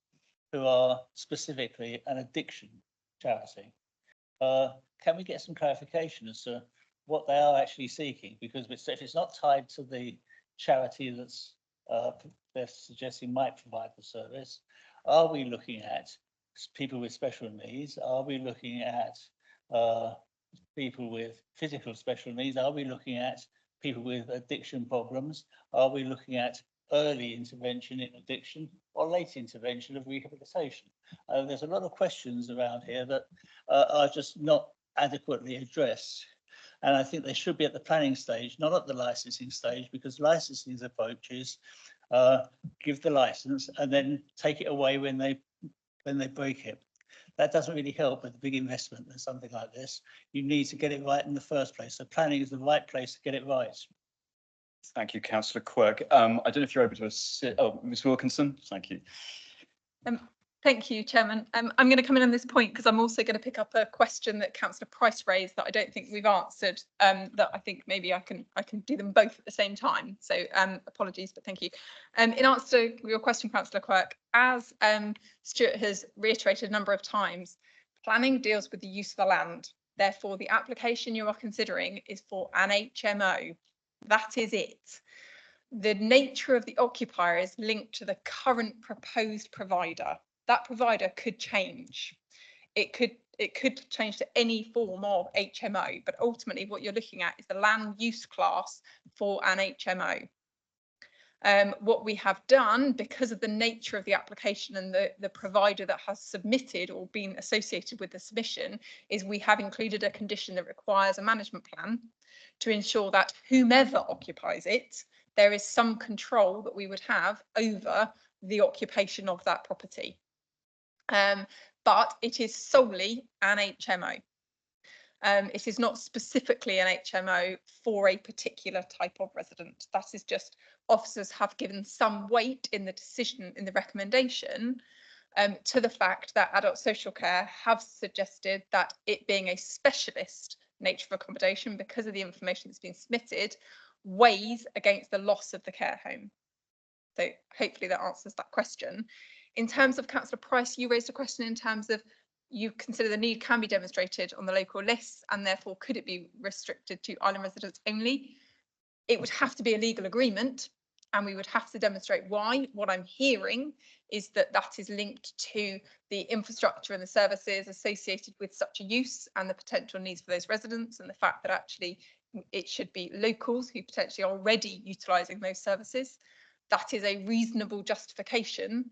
who are specifically an addiction charity. Can we get some clarification as to what they are actually seeking? Because if it's not tied to the charity that's they're suggesting might provide the service, are we looking at people with special needs? Are we looking at people with physical special needs? Are we looking at people with addiction problems? Are we looking at early intervention in addiction or late intervention of rehabilitation? There's a lot of questions around here that are just not adequately addressed. And I think they should be at the planning stage, not at the licensing stage, because licensing approaches give the license and then take it away when they break it. That doesn't really help with a big investment in something like this. You need to get it right in the first place. So planning is the right place to get it right.
Thank you, Councillor Quirk. I don't know if you're able to assist. Oh, Ms Wilkinson, thank you.
Thank you, Chairman. I'm going to come in on this point because I'm also going to pick up a question that Councillor Price raised that I don't think we've answered. That I think maybe I can do them both at the same time. So apologies, but thank you. In answer to your question, Councillor Quirk, as Stuart has reiterated a number of times, planning deals with the use of the land. Therefore, the application you are considering is for an HMO. That is it. The nature of the occupier is linked to the current proposed provider. That provider could change. It could change to any form of HMO, but ultimately what you're looking at is the land use class for an HMO. What we have done, because of the nature of the application and the provider that has submitted or been associated with the submission, is we have included a condition that requires a management plan to ensure that whomever occupies it, there is some control that we would have over the occupation of that property. But it is solely an HMO. It is not specifically an HMO for a particular type of resident. That is just officers have given some weight in the decision, in the recommendation, to the fact that adult social care have suggested that it being a specialist nature of accommodation, because of the information that's been submitted, weighs against the loss of the care home. So hopefully that answers that question. In terms of Councillor Price, you raised a question in terms of you consider the need can be demonstrated on the local lists and therefore could it be restricted to island residents only? It would have to be a legal agreement and we would have to demonstrate why. What I'm hearing is that that is linked to the infrastructure and the services associated with such a use and the potential needs for those residents, and the fact that actually it should be locals who potentially are already utilising those services. That is a reasonable justification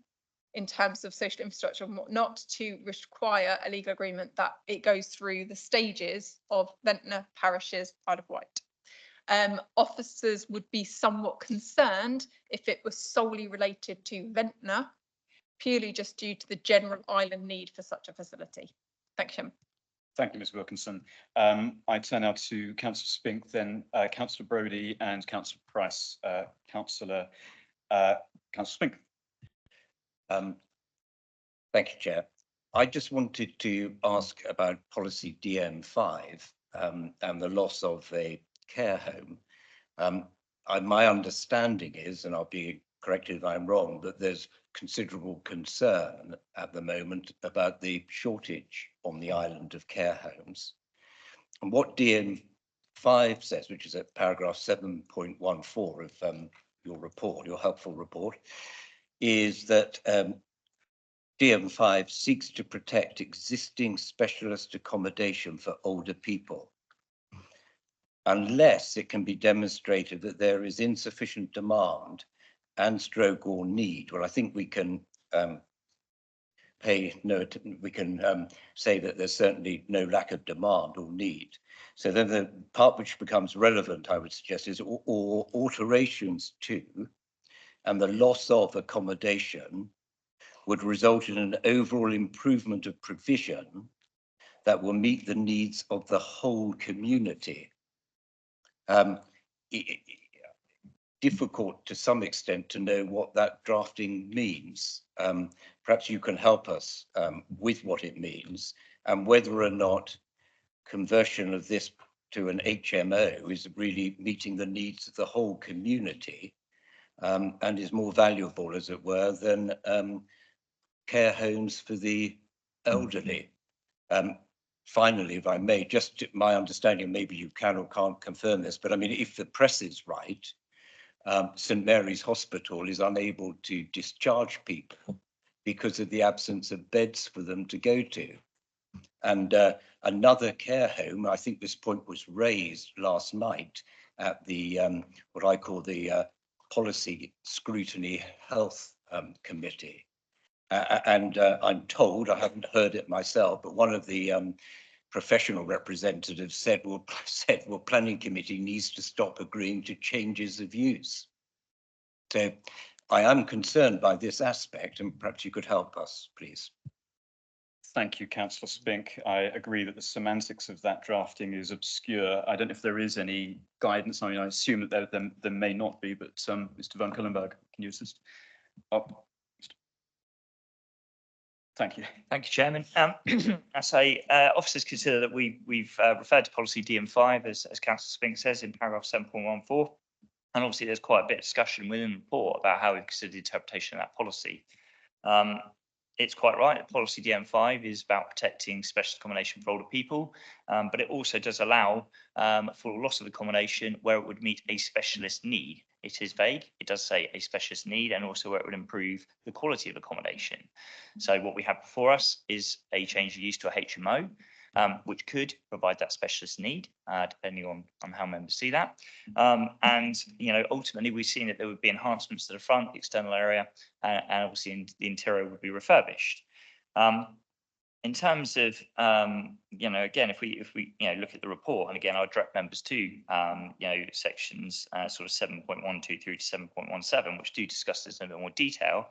in terms of social infrastructure and whatnot to require a legal agreement that it goes through the stages of Ventnor Parishes Isle of Wight. Officers would be somewhat concerned if it was solely related to Ventnor, purely just due to the general island need for such a facility. Thank you.
Thank you, Ms Wilkinson. I turn now to Councillor Spink, then Councillor Brodie and Councillor Price. Councillor Spink.
Thank you, Chair. I just wanted to ask about policy DM5 and the loss of a care home. My understanding is, and I'll be corrected if I'm wrong, that there's considerable concern at the moment about the shortage on the island of care homes. And what DM5 says, which is at paragraph 7.14 of your report, your helpful report, is that DM5 seeks to protect existing specialist accommodation for older people, unless it can be demonstrated that there is insufficient demand and stroke or need. Well, I think we can say that there's certainly no lack of demand or need. So then the part which becomes relevant, I would suggest, is or alterations to and the loss of accommodation would result in an overall improvement of provision that will meet the needs of the whole community. difficult to some extent to know what that drafting means. Perhaps you can help us with what it means and whether or not conversion of this to an HMO is really meeting the needs of the whole community and is more valuable, as it were, than care homes for the elderly. Finally, if I may, just my understanding, maybe you can or can't confirm this, but I mean, if the press is right, St Mary's Hospital is unable to discharge people because of the absence of beds for them to go to. And another care home, I think this point was raised last night at the what I call the Policy Scrutiny Health Committee. And I'm told, I haven't heard it myself, but one of the professional representatives said, well, planning committee needs to stop agreeing to changes of use. So I am concerned by this aspect, and perhaps you could help us, please.
Thank you, Councillor Spink. I agree that the semantics of that drafting is obscure. I don't know if there is any guidance. I mean, I assume that there may not be, but Mr. Van Kullenberg, can you assist? Oh. Thank you.
Thank you, Chairman. I say officers consider that we've referred to policy DM5 as Councillor Spink says in paragraph 7.14, and obviously there's quite a bit of discussion within the report about how we consider the interpretation of that policy. It's quite right that policy DM5 is about protecting specialist accommodation for older people, but it also does allow full loss of accommodation where it would meet a specialist need. It is vague. It does say a specialist need, and also where it would improve the quality of accommodation. So what we have before us is a change of use to a HMO, which could provide that specialist need, depending on how members see that. And, you know, ultimately we've seen that there would be enhancements to the front, the external area, and obviously the interior would be refurbished. In terms of, you know, again, if we look at the report, and again, I would direct members to, you know, sections sort of 7.12 through to 7.17, which do discuss this in a bit more detail.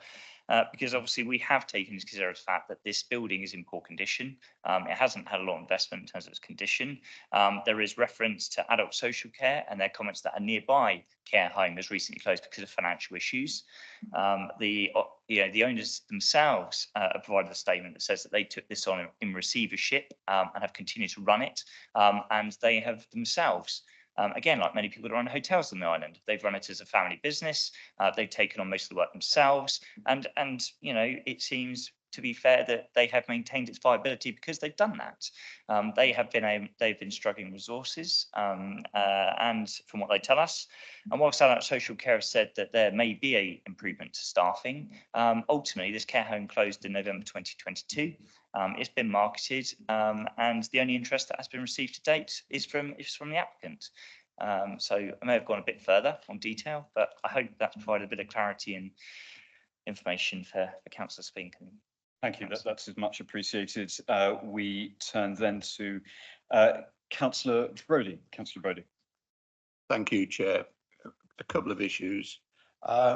Because obviously we have taken into consideration the fact that this building is in poor condition. It hasn't had a lot of investment in terms of its condition. There is reference to adult social care and their comments that a nearby care home has recently closed because of financial issues. The owners themselves have provided a statement that says that they took this on in receivership and have continued to run it. And they have themselves, again, like many people that run hotels on the island, they've run it as a family business. They've taken on most of the work themselves, and you know, it seems to be fair that they have maintained its viability because they've done that. They've been struggling resources, and from what they tell us, and whilst adult social care has said that there may be a improvement to staffing, ultimately this care home closed in November 2022. It's been marketed, and the only interest that has been received to date is from the applicant. So I may have gone a bit further on detail, but I hope that's provided a bit of clarity and information for Councillor Spink.
Thank you. That's much appreciated. We turn then to Councillor Brodie. Councillor Brodie.
Thank you, Chair. A couple of issues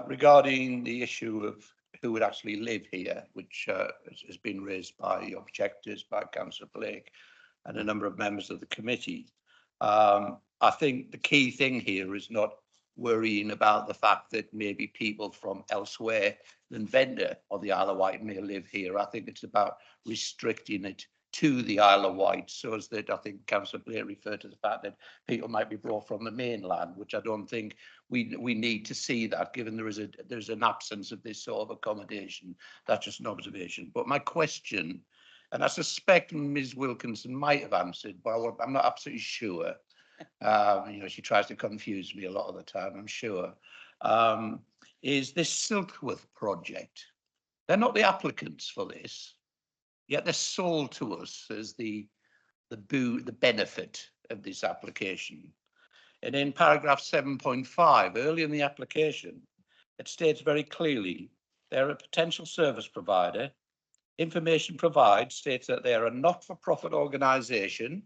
regarding the issue of who would actually live here, which has been raised by objectors, by Councillor Blake and a number of members of the committee. I think the key thing here is not worrying about the fact that maybe people from elsewhere than Vendor or the Isle of Wight may live here. I think it's about restricting it to the Isle of Wight, so as that I think Councillor Blair referred to the fact that people might be brought from the mainland, which I don't think we need to see that, given there's an absence of this sort of accommodation. That's just an observation. But my question, and I suspect Ms. Wilkinson might have answered, but I'm not absolutely sure. You know, she tries to confuse me a lot of the time, I'm sure. Is this Silkworth project? They're not the applicants for this, yet they're sold to us as the benefit of this application. And in paragraph 7.5, early in the application, it states very clearly they're a potential service provider. Information provided states that they are a not-for-profit organisation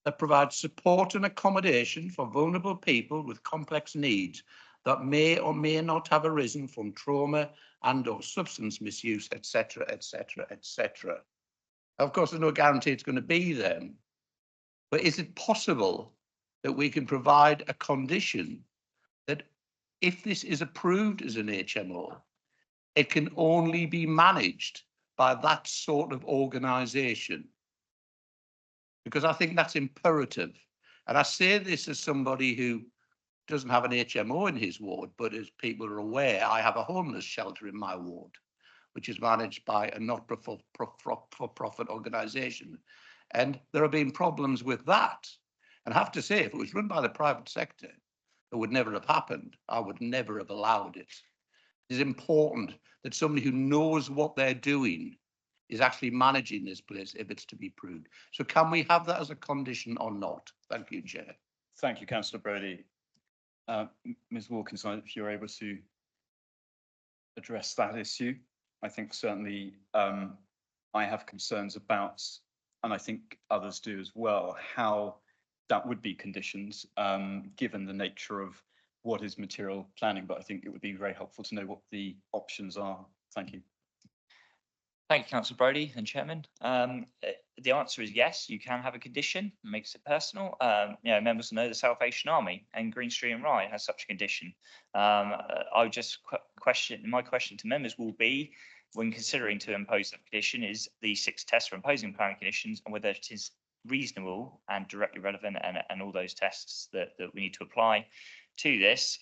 that provides support and accommodation for vulnerable people with complex needs that may or may not have arisen from trauma and or substance misuse, etc., etc., etc. Of course, there's no guarantee it's going to be them, but is it possible that we can provide a condition that if this is approved as an HMO, it can only be managed by that sort of organisation. Because I think that's imperative. And I say this as somebody who doesn't have an HMO in his ward, but as people are aware, I have a homeless shelter in my ward, which is managed by a not-for-profit organisation. And there have been problems with that. And I have to say, if it was run by the private sector, it would never have happened. I would never have allowed it. It is important that somebody who knows what they're doing is actually managing this place if it's to be proved. So can we have that as a condition or not? Thank you, Chair.
Thank you, Councillor Brodie. Ms Wilkinson, if you're able to address that issue. I think certainly I have concerns about, and I think others do as well, how that would be conditioned given the nature of what is material planning, but I think it would be very helpful to know what the options are. Thank you.
Thank you, Councillor Brodie and Chairman. The answer is yes, you can have a condition, makes it personal. Members know the Salvation Army and Green Street and Rye has such a condition. I would just my question to members will be, when considering to impose that condition, is the 6 tests for imposing planning conditions and whether it is reasonable and directly relevant and all those tests that we need to apply to this.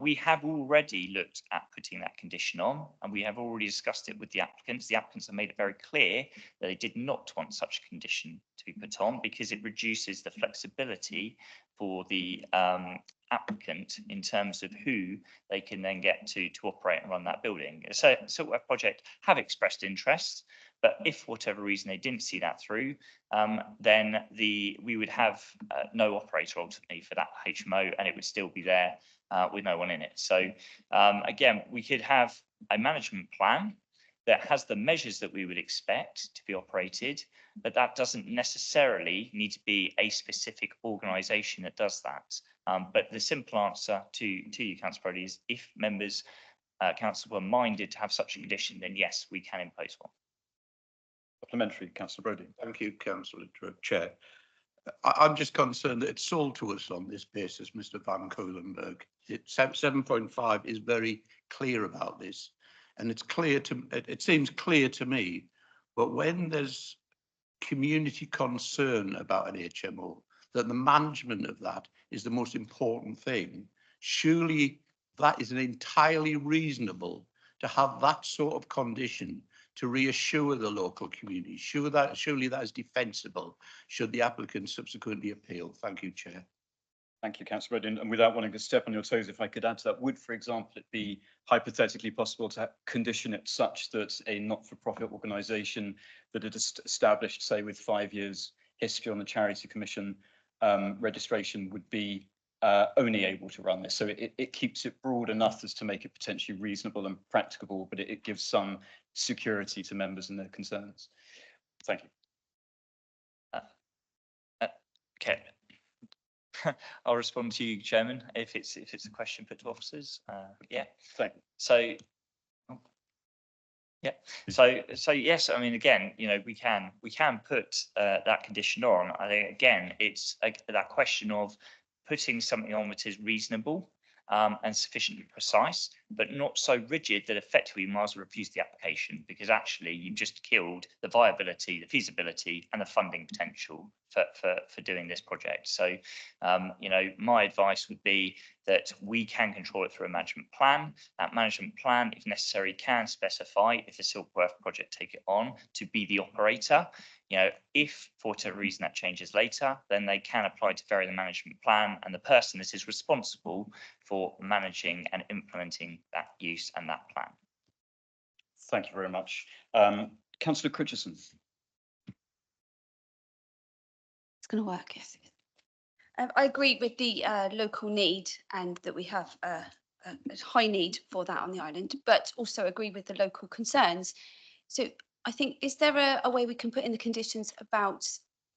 We have already looked at putting that condition on, and we have already discussed it with the applicants. The applicants have made it very clear that they did not want such a condition to be put on because it reduces the flexibility for the applicant in terms of who they can then get to operate and run that building. So Siltworth project have expressed interest, but if for whatever reason they didn't see that through, then we would have no operator ultimately for that HMO, and it would still be there with no one in it. So again, we could have a management plan that has the measures that we would expect to be operated, but that doesn't necessarily need to be a specific organisation that does that. But the simple answer to you, Councillor Brodie, is if members, council were minded to have such a condition, then yes, we can impose one.
Supplementary, Councillor Brodie.
Thank you, Councillor Chair. I'm just concerned that it's sold to us on this basis, Mr. Van Cuylenburg. 7.5 is very clear about this, and it's clear to it seems clear to me. But when there's community concern about an HMO, that the management of that is the most important thing. Surely that is entirely reasonable to have that sort of condition to reassure the local community. Surely that is defensible should the applicant subsequently appeal. Thank you, Chair.
Thank you, Councillor Brodie. And without wanting to step on your toes, if I could add to that, would, for example, it be hypothetically possible to condition it such that a not-for-profit organisation that had established, say, with 5 years history on the Charity Commission registration would be only able to run this? So it keeps it broad enough as to make it potentially reasonable and practicable, but it gives some security to members and their concerns. Thank you.
Okay. I'll respond to you, Chairman, if it's a question put to officers. Yeah.
Thank you.
So, yeah. So yes, I mean, again, we can put that condition on. I think again, it's that question of putting something on that is reasonable and sufficiently precise, but not so rigid that effectively you might as well refuse the application, because actually you've just killed the viability, the feasibility and the funding potential for doing this project. So, my advice would be that we can control it through a management plan. That management plan, if necessary, can specify if the Siltworth project take it on to be the operator. If for whatever reason that changes later, then they can apply to vary the management plan, and the person that is responsible for managing and implementing that use and that plan.
Thank you very much. Councillor Critchison.
It's going to work, yes. I agree with the local need and that we have a high need for that on the island, but also agree with the local concerns. So I think, is there a way we can put in the conditions about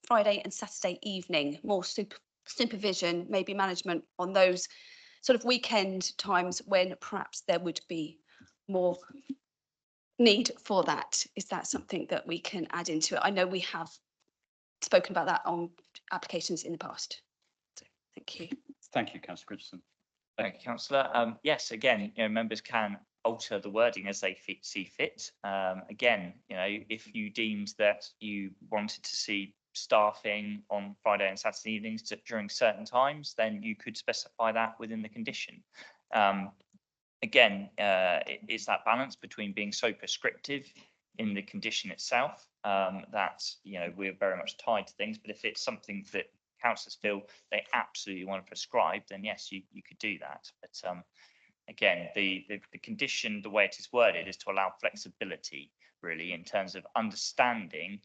Friday and Saturday evening, more supervision, maybe management on those sort of weekend times when perhaps there would be more need for that? Is that something that we can add into it? I know we have spoken about that on applications in the past. So, Thank you.
Thank you, councillor Richardson.
Thank you, councillor. Yes, again, members can alter the wording as they see fit. Again, if you deemed that you wanted to see staffing on Friday and Saturday evenings during certain times, then you could specify that within the condition. Again, it's that balance between being so prescriptive in the condition itself that we're very much tied to things. But if it's something that councillors feel they absolutely want to prescribe, then yes, you could do that. But again, the condition, the way it is worded, is to allow flexibility, really, in terms of understanding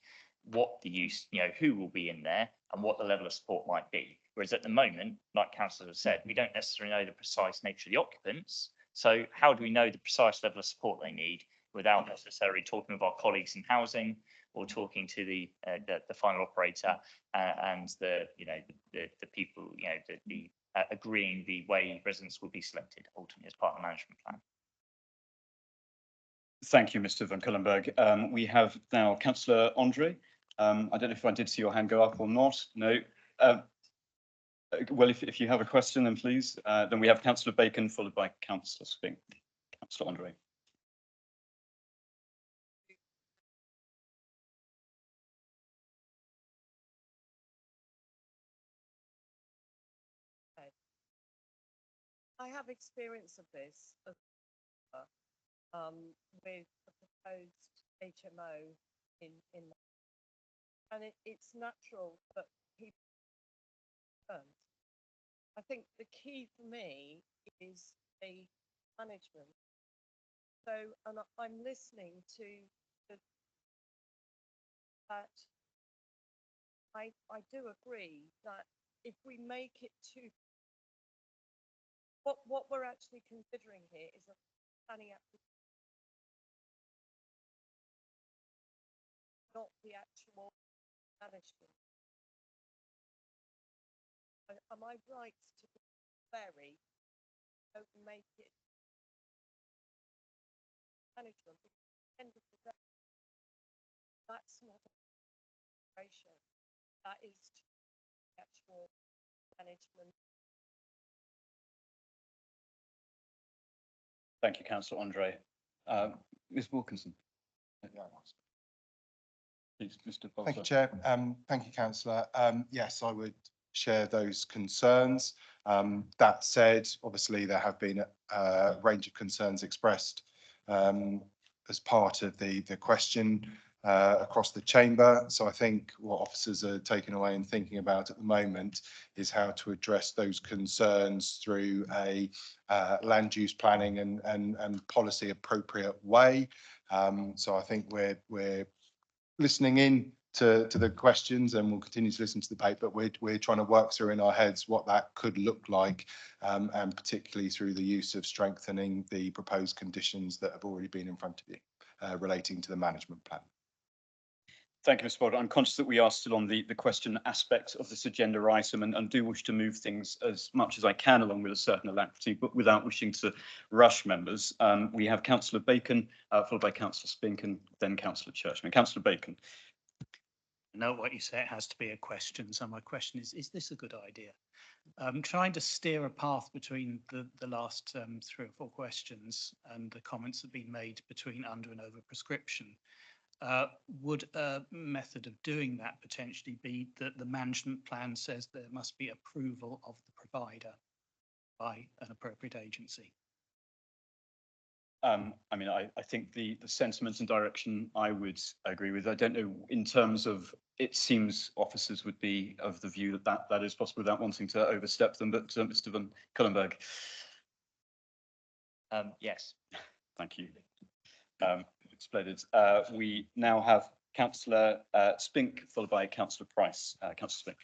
what the use, who will be in there and what the level of support might be. Whereas at the moment, like councillors have said, we don't necessarily know the precise nature of the occupants. So how do we know the precise level of support they need without necessarily talking with our colleagues in housing or talking to the final operator and the people, agreeing the way residents will be selected ultimately as part of the management plan.
Thank you, Mr. van Cullenberg. We have now councillor Andre. I don't know if I did see your hand go up or not. No. Well, if you have a question, then please. Then we have councillor Bacon, followed by councillor Spink. Councillor Andre.
I have experience of this with the proposed HMO and it's natural that people I think the key for me is the management. So, and I'm listening to that. I do agree that if we make it too, what we're actually considering here is a planning application, not the actual management. Am I right to vary? Don't make it management. At the end of the day, that's not a ratio. That is the actual management.
Thank you, councillor Andre. Ms. Wilkinson. Please, Mr. Bolger.
Thank you, Chair. Thank you, councillor. Yes, I would share those concerns. That said, obviously there have been a range of concerns expressed as part of the question across the chamber. So I think what officers are taking away and thinking about at the moment is how to address those concerns through a land use planning and policy appropriate way. So I think we're listening in to the questions, and we'll continue to listen to the debate, but we're trying to work through in our heads what that could look like, and particularly through the use of strengthening the proposed conditions that have already been in front of you relating to the management plan.
Thank you, Mr. Bolger. I'm conscious that we are still on the question aspect of this agenda item and do wish to move things as much as I can along with a certain alacrity, but without wishing to rush members. We have councillor Bacon, followed by councillor Spink and then councillor Churchman. Councillor Bacon.
I know what you say, it has to be a question. So my question is this a good idea? Trying to steer a path between the last 3 or 4 questions and the comments that have been made between under and over prescription. Would a method of doing that potentially be that the management plan says there must be approval of the provider by an appropriate agency?
I mean, I think the sentiment and direction I would agree with. I don't know in terms of, it seems officers would be of the view that is possible without wanting to overstep them, but Mr. van Cullenberg.
Yes.
Thank you. Splendid. We now have councillor Spink, followed by councillor Price. Councillor Spink.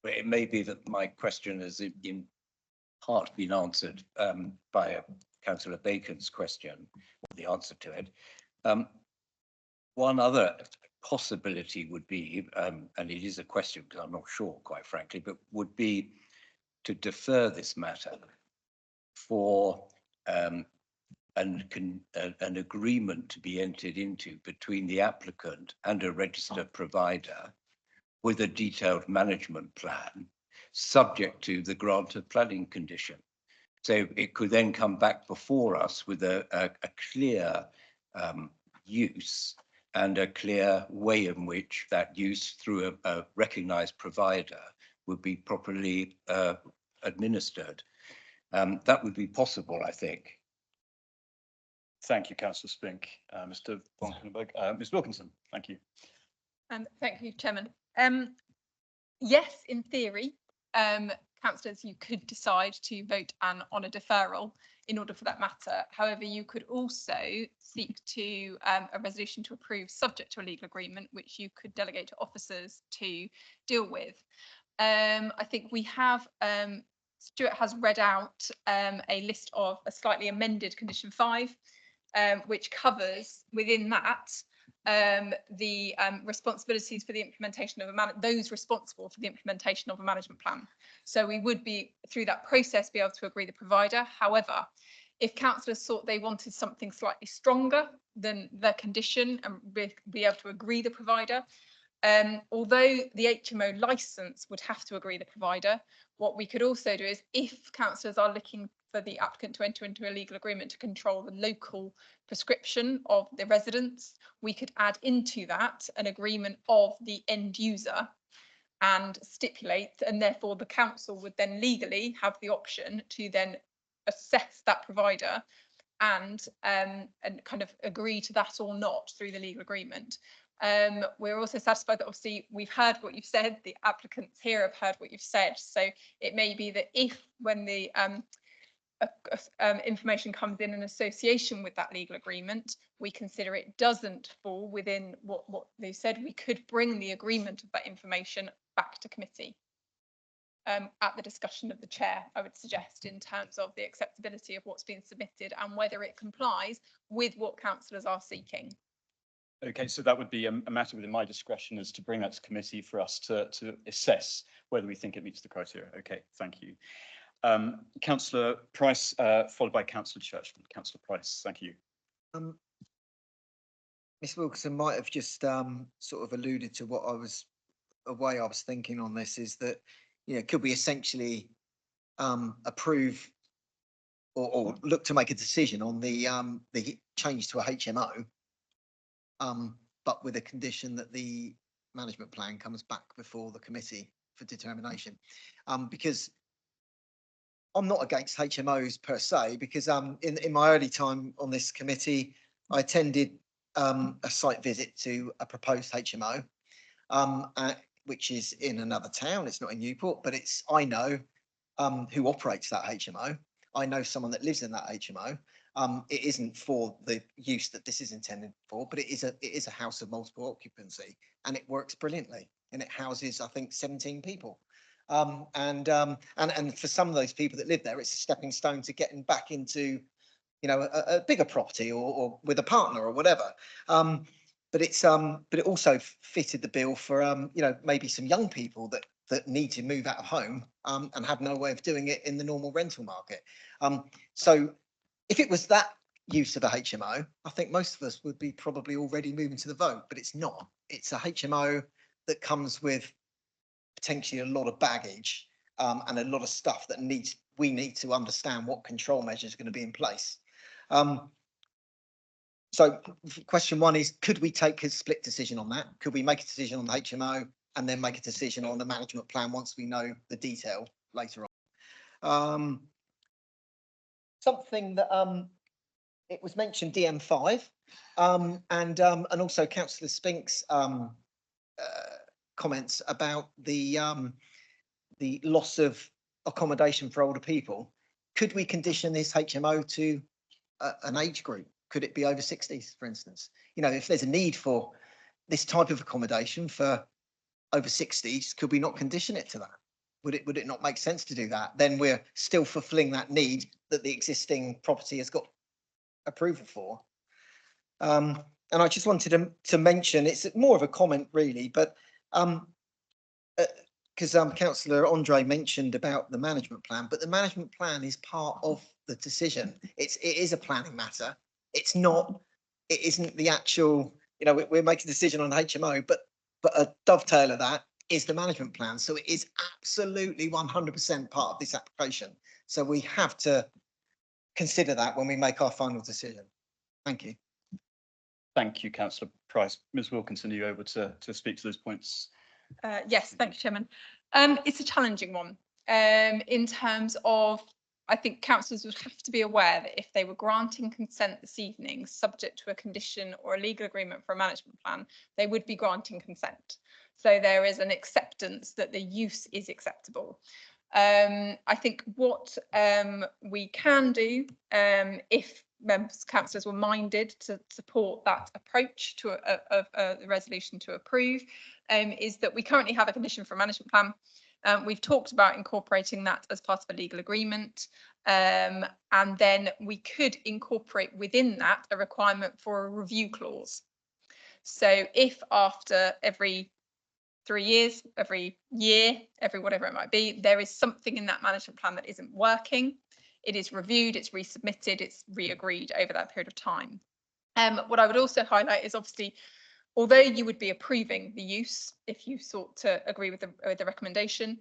Well, it may be that my question has in part been answered by councillor Bacon's question, or the answer to it. One other possibility would be, and it is a question because I'm not sure, quite frankly, but would be to defer this matter for an agreement to be entered into between the applicant and a registered provider with a detailed management plan, subject to the grant of planning condition. So it could then come back before us with a clear use and a clear way in which that use through a recognised provider would be properly administered. That would be possible, I think.
Thank you, Councillor Spink. Mr. Vonkenberg, Ms. Wilkinson, thank you.
Thank you, Chairman. Yes, in theory, councillors, you could decide to vote on a deferral in order for that matter. However, you could also seek to a resolution to approve subject to a legal agreement, which you could delegate to officers to deal with. I think we have, Stuart has read out a list of a slightly amended condition 5, which covers within that the responsibilities for the implementation of those responsible for the implementation of a management plan. So we would be through that process be able to agree the provider. However, if councillors thought they wanted something slightly stronger than their condition and be able to agree the provider, although the HMO licence would have to agree the provider, what we could also do is, if councillors are looking for the applicant to enter into a legal agreement to control the local prescription of the residents, we could add into that an agreement of the end user and stipulate, and therefore the council would then legally have the option to then assess that provider and kind of agree to that or not through the legal agreement. We're also satisfied that obviously we've heard what you've said, the applicants here have heard what you've said. So it may be that if when the information comes in association with that legal agreement, we consider it doesn't fall within what they said, we could bring the agreement of that information back to committee at the discussion of the chair, I would suggest, in terms of the acceptability of what's been submitted and whether it complies with what councillors are seeking.
Okay, so that would be a matter within my discretion as to bring that to committee for us to assess whether we think it meets the criteria. Okay, thank you. Councillor Price, followed by Councillor Churchman. Councillor Price, thank you.
Ms Wilkinson might have just sort of alluded to what a way I was thinking on this is that, you know, could we essentially approve or look to make a decision on the change to a HMO, but with a condition that the management plan comes back before the committee for determination, because I'm not against HMOs per se, because in my early time on this committee, I attended a site visit to a proposed HMO, which is in another town. It's not in Newport, but I know who operates that HMO. I know someone that lives in that HMO. It isn't for the use that this is intended for, but it is a house of multiple occupancy, and it works brilliantly, and it houses, I think, 17 people. And for some of those people that live there, it's a stepping stone to getting back into, you know, a bigger property or with a partner or whatever. But it also fitted the bill for you know, maybe some young people that need to move out of home and have no way of doing it in the normal rental market. So if it was that use of a HMO, I think most of us would be probably already moving to the vote, but it's not. It's a HMO that comes with potentially a lot of baggage and a lot of stuff that we need to understand what control measures are going to be in place. So question one is, could we take a split decision on that? Could we make a decision on the HMO and then make a decision on the management plan once we know the detail later on? Something that it was mentioned, DM5, and also Councillor Spink's comments about the loss of accommodation for older people. Could we condition this HMO to an age group? Could it be over 60s, for instance? You know, if there's a need for this type of accommodation for over 60s, could we not condition it to that? Would it not make sense to do that? Then we're still fulfilling that need that the existing property has got approval for. And I just wanted to mention, it's more of a comment really, but because Councillor Andre mentioned about the management plan, but the management plan is part of the decision. It is a planning matter. It isn't the actual, you know, we're making a decision on HMO, but a dovetail of that is the management plan. So it is absolutely 100% part of this application. So we have to consider that when we make our final decision. Thank you.
Thank you, councillor Price. Ms Wilkinson, are you able to speak to those points?
Yes, thank you, Chairman. It's a challenging one in terms of, I think councillors would have to be aware that if they were granting consent this evening, subject to a condition or a legal agreement for a management plan, they would be granting consent. So there is an acceptance that the use is acceptable. I think what we can do, if councillors were minded to support that approach to a resolution to approve, is that we currently have a condition for a management plan. We've talked about incorporating that as part of a legal agreement, and then we could incorporate within that a requirement for a review clause. So if after every 3 years, every year, every whatever it might be, there is something in that management plan that isn't working, it is reviewed, it's resubmitted, it's re-agreed over that period of time. What I would also highlight is obviously, although you would be approving the use if you sought to agree with the recommendation,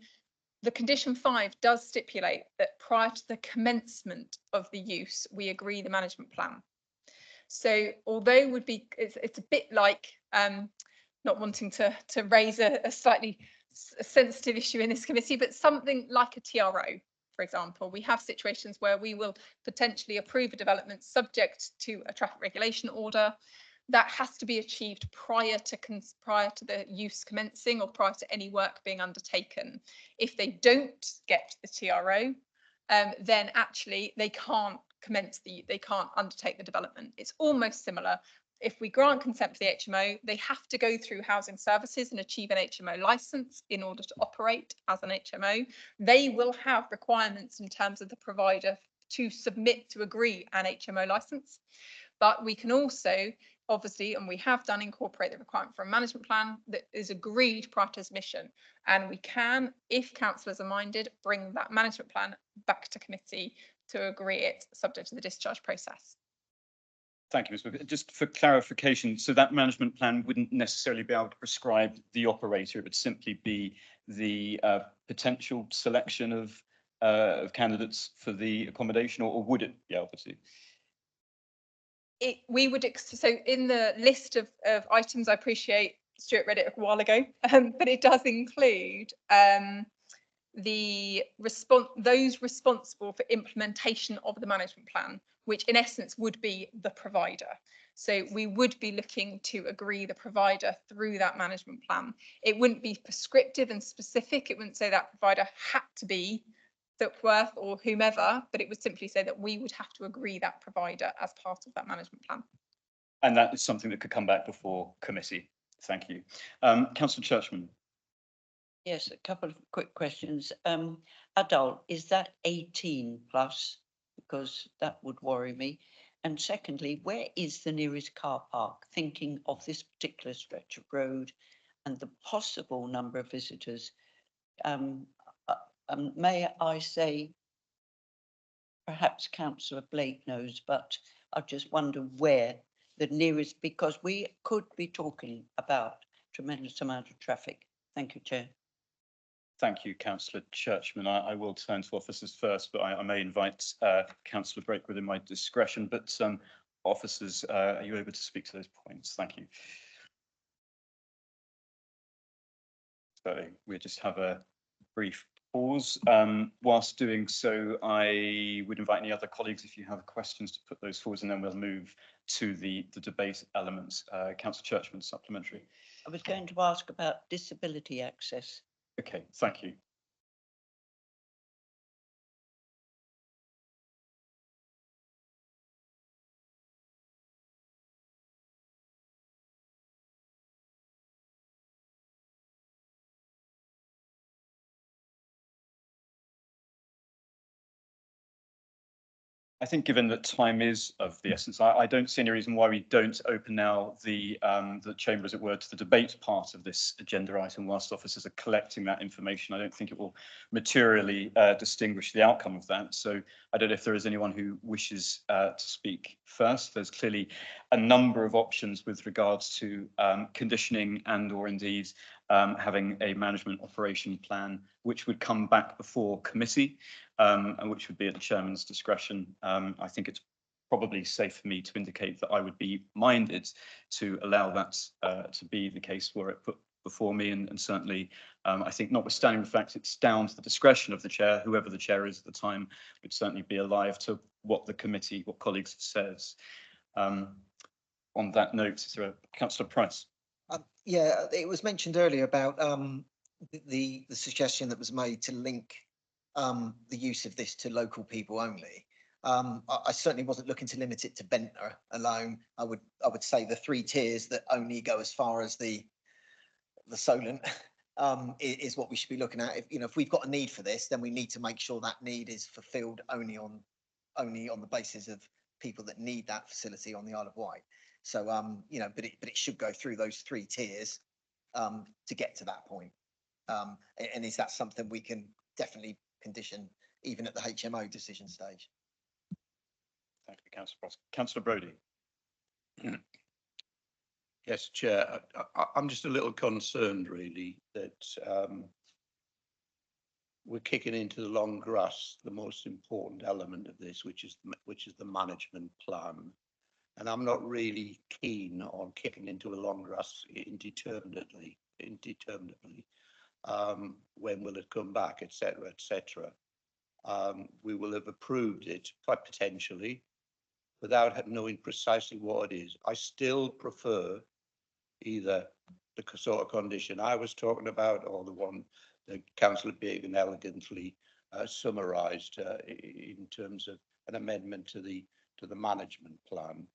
the condition 5 does stipulate that prior to the commencement of the use, we agree the management plan. So although it's a bit like not wanting to raise a slightly sensitive issue in this committee, but something like a TRO, for example. We have situations where we will potentially approve a development subject to a traffic regulation order. That has to be achieved prior to the use commencing or prior to any work being undertaken. If they don't get the TRO, then actually they can't undertake the development. It's almost similar. If we grant consent for the HMO, they have to go through housing services and achieve an HMO license in order to operate as an HMO. They will have requirements in terms of the provider to submit to agree an HMO license. But we can also, obviously, and we have done, incorporate the requirement for a management plan that is agreed prior to submission. And we can, if councillors are minded, bring that management plan back to committee to agree it subject to the discharge process.
Thank you, Ms. Wilkinson. Just for clarification, so that management plan wouldn't necessarily be able to prescribe the operator. It would simply be the potential selection of candidates for the accommodation, or would it be able to?
So in the list of items, I appreciate Stuart read it a while ago, but it does include those responsible for implementation of the management plan, which in essence would be the provider. So we would be looking to agree the provider through that management plan. It wouldn't be prescriptive and specific. It wouldn't say that provider had to be Duckworth or whomever, but it would simply say that we would have to agree that provider as part of that management plan.
And that is something that could come back before committee. Thank you. Councillor Churchman.
Yes, a couple of quick questions. Adult, is that 18 plus? Because that would worry me. And secondly, where is the nearest car park? Thinking of this particular stretch of road and the possible number of visitors. May I say, perhaps Councillor Blake knows, but I just wonder where the nearest, because we could be talking about tremendous amount of traffic. Thank you, Chair.
Thank you, Councillor Churchman. I will turn to officers first, but I may invite Councillor Brake within my discretion. But officers, are you able to speak to those points? Thank you. So we'll just have a brief pause. Whilst doing so, I would invite any other colleagues, if you have questions, to put those forward, and then we'll move to the debate elements. Councillor Churchman, supplementary.
I was going to ask about disability access.
Okay, thank you. I think given that time is of the essence, I don't see any reason why we don't open now the chamber, as it were, to the debate part of this agenda item whilst officers are collecting that information. I don't think it will materially distinguish the outcome of that. So I don't know if there is anyone who wishes to speak first. There's clearly a number of options with regards to conditioning and or indeed having a management operation plan, which would come back before committee, and which would be at the chairman's discretion. I think it's probably safe for me to indicate that I would be minded to allow that to be the case were it put before me, and certainly I think, notwithstanding the fact it's down to the discretion of the chair, whoever the chair is at the time, would certainly be alive to what the committee, what colleagues says. On that note, is there a Councillor Price?
Yeah, it was mentioned earlier about the suggestion that was made to link the use of this to local people only. I certainly wasn't looking to limit it to Ventnor alone. I would say the 3 tiers that only go as far as the Solent is what we should be looking at. If we've got a need for this, then we need to make sure that need is fulfilled only on the basis of people that need that facility on the Isle of Wight. So but it should go through those 3 tiers to get to that point. And is that something we can definitely condition even at the HMO decision stage?
Thank you, Councillor Price. Councillor Brodie.
Yes, Chair. I'm just a little concerned, really, that we're kicking into the long grass the most important element of this, which is the management plan. And I'm not really keen on kicking into the long grass indeterminately. When will it come back, etc., etc. We will have approved it quite potentially without knowing precisely what it is. I still prefer either the sort of condition I was talking about or the one that Councillor Bacon elegantly summarised in terms of an amendment to the management plan.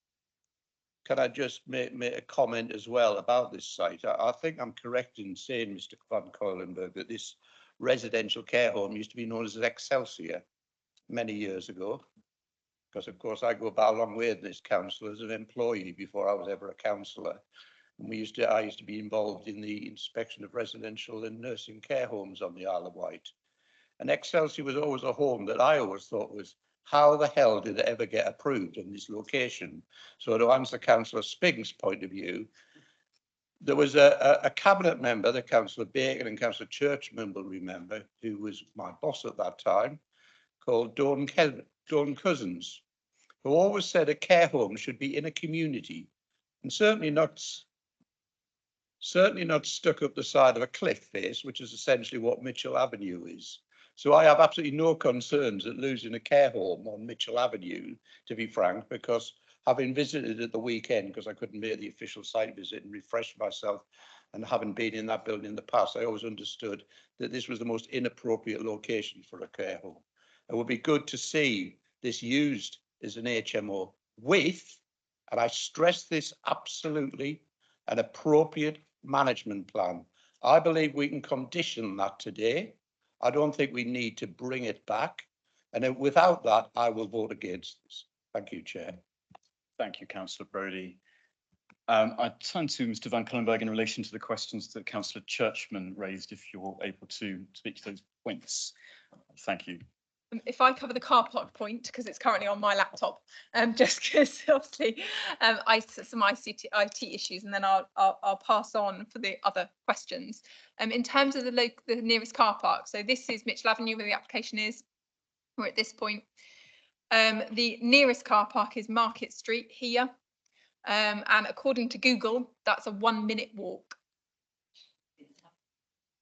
Can I just make a comment as well about this site? I think I'm correct in saying, Mr. Van Coilenberg, that this residential care home used to be known as Excelsior many years ago. Because, of course, I go about a long way in this council as an employee before I was ever a councillor. And I used to be involved in the inspection of residential and nursing care homes on the Isle of Wight. And Excelsior was always a home that I always thought was, how the hell did it ever get approved in this location? So to answer Councillor Spigg's point of view, there was a cabinet member that Councillor Bacon and Councillor Churchman will remember, who was my boss at that time, called Dawn Cousins, who always said a care home should be in a community and certainly not stuck up the side of a cliff face, which is essentially what Mitchell Avenue is. So I have absolutely no concerns at losing a care home on Mitchell Avenue, to be frank, because having visited at the weekend, because I couldn't make the official site visit and refresh myself, and having been in that building in the past, I always understood that this was the most inappropriate location for a care home. It would be good to see this used as an HMO with, and I stress this absolutely, an appropriate management plan. I believe we can condition that today. I don't think we need to bring it back. And without that, I will vote against this. Thank you, Chair.
Thank you, Councillor Brodie. I turn to Mr. Van Coilenberg in relation to the questions that Councillor Churchman raised, if you're able to speak to those points. Thank you.
If I cover the car park point, because it's currently on my laptop, just because obviously I some IT issues, and then I'll pass on for the other questions. In terms of the nearest car park, so this is Mitchell Avenue where the application is. We're at this point. The nearest car park is Market Street here, and according to Google, that's a 1-minute walk.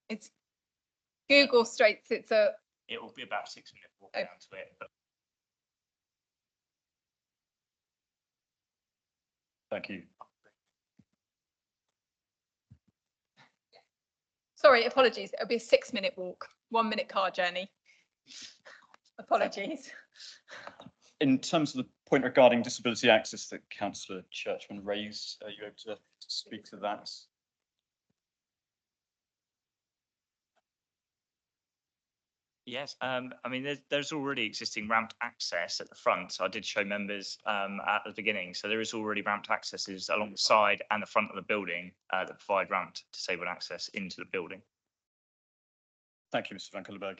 It's Google states it's a.
It will be about 6-minute walk down to it. But
thank you.
Sorry, apologies. It'll be a 6-minute walk, 1-minute car journey. Apologies.
In terms of the point regarding disability access that Councillor Churchman raised, are you able to speak to that?
yes, I mean, there's already existing ramped access at the front. So I did show members at the beginning. So there is already ramped accesses along the side and the front of the building that provide ramped disabled access into the building.
Thank you, Mr. Van Coilenberg.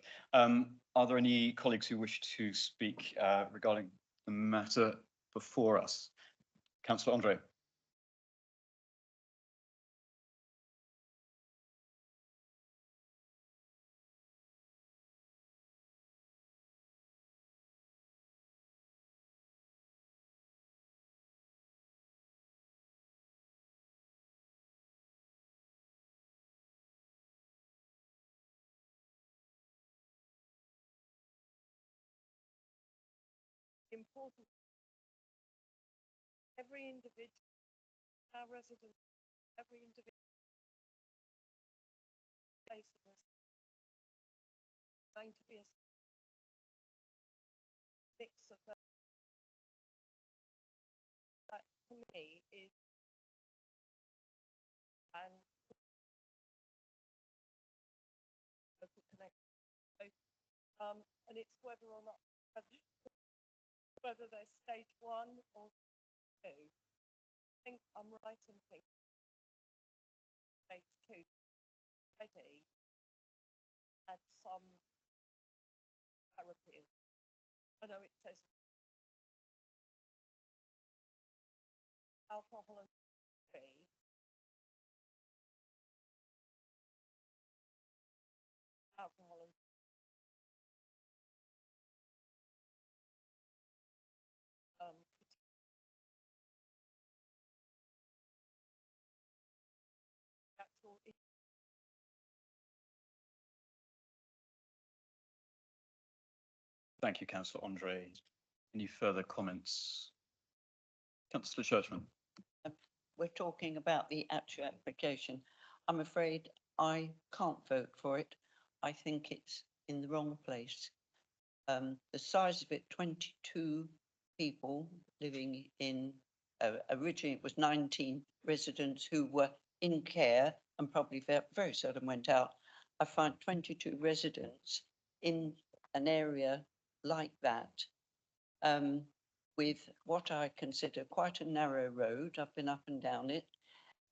Are there any colleagues who wish to speak regarding the matter before us? Councillor Andre.
important. Every individual, our resident, every individual place of us going to be a mix of that to me is and local connection. So, and it's whether or not whether they're stage 1 or 2. I think I'm right in thinking stage 2 already had some therapy. I know it says alcohol and tea. Alcohol and actual
Thank you, Councillor Andre. Any further comments? Councillor Churchman.
We're talking about the actual application. I'm afraid I can't vote for it. I think it's in the wrong place. The size of it, 22 people living in, originally it was 19 residents who were in care and probably very seldom went out. I find 22 residents in an area like that, with what I consider quite a narrow road. I've been up and down it.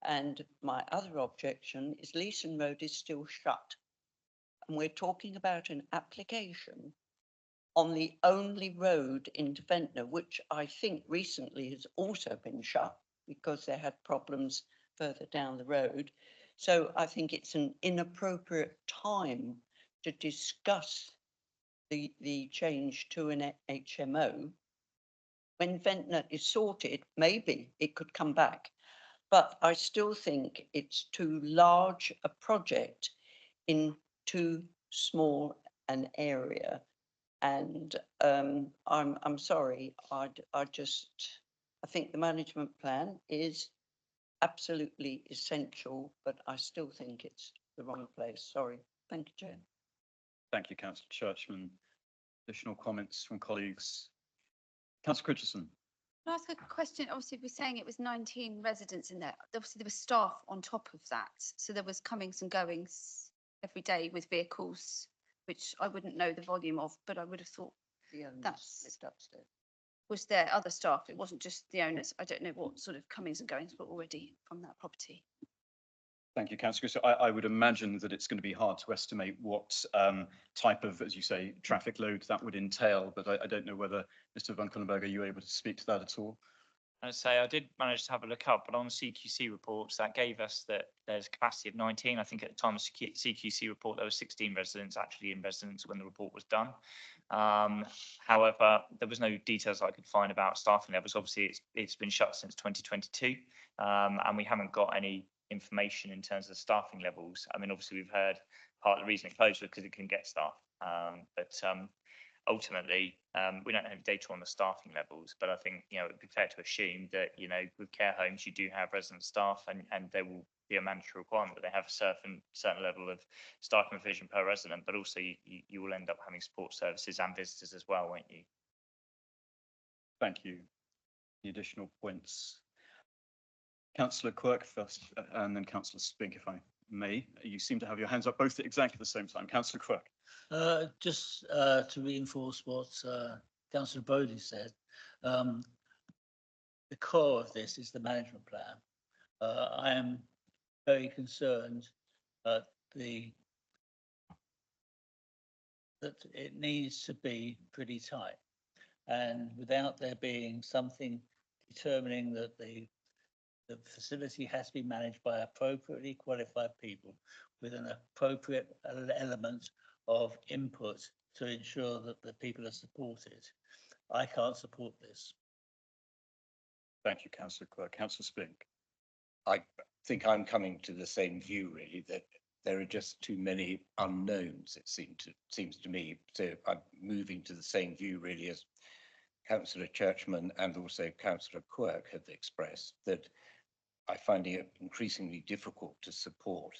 And my other objection is Leeson Road is still shut. And we're talking about an application on the only road into Ventnor, which I think recently has also been shut because they had problems further down the road. So I think it's an inappropriate time to discuss the change to an HMO. When Ventnor is sorted, maybe it could come back. But I still think it's too large a project in too small an area. And I'm sorry, I think the management plan is absolutely essential, but I still think it's the wrong place. Sorry. Thank you, Chair.
Thank you, Councillor Churchman. Additional comments from colleagues? Councillor Christensen.
Can I ask a question? Obviously, we're saying it was 19 residents in there. Obviously, there was staff on top of that. So there was comings and goings every day with vehicles, which I wouldn't know the volume of, but I would have thought that's
upstairs.
Was there other staff? It wasn't just the owners. I don't know what sort of comings and goings were already from that property.
Thank you, Councillor. So I would imagine that it's going to be hard to estimate what type of, as you say, traffic load that would entail, but I don't know whether, Mr. Van Kunenberg, are you able to speak to that at all?
I'd say I did manage to have a look up, but on the CQC reports, that gave us that there's a capacity of 19. I think at the time of CQC report, there were 16 residents actually in residence when the report was done. However, there was no details I could find about staffing levels. Obviously, it's been shut since 2022, and we haven't got any information in terms of staffing levels. I mean, obviously, we've heard part of the reason it closed was because it couldn't get staff, but ultimately, we don't have data on the staffing levels, but I think, you know, it'd be fair to assume that, you know, with care homes, you do have resident staff and there will be a mandatory requirement that they have a certain level of staff provision per resident, but also you will end up having support services and visitors as well, won't you?
Thank you. Any additional points? Councillor Quirk first, and then Councillor Spink, if I may. You seem to have your hands up both at exactly the same time. Councillor Quirk.
Just to reinforce what Councillor Brodie said, the core of this is the management plan. I am very concerned that it needs to be pretty tight, and without there being something determining that the facility has to be managed by appropriately qualified people with an appropriate element of input to ensure that the people are supported. I can't support this.
Thank you, Councillor Quirk. Councillor Spink.
I think I'm coming to the same view, really, that there are just too many unknowns, it seems to me. So I'm moving to the same view, really, as Councillor Churchman and also Councillor Quirk have expressed, that I find it increasingly difficult to support.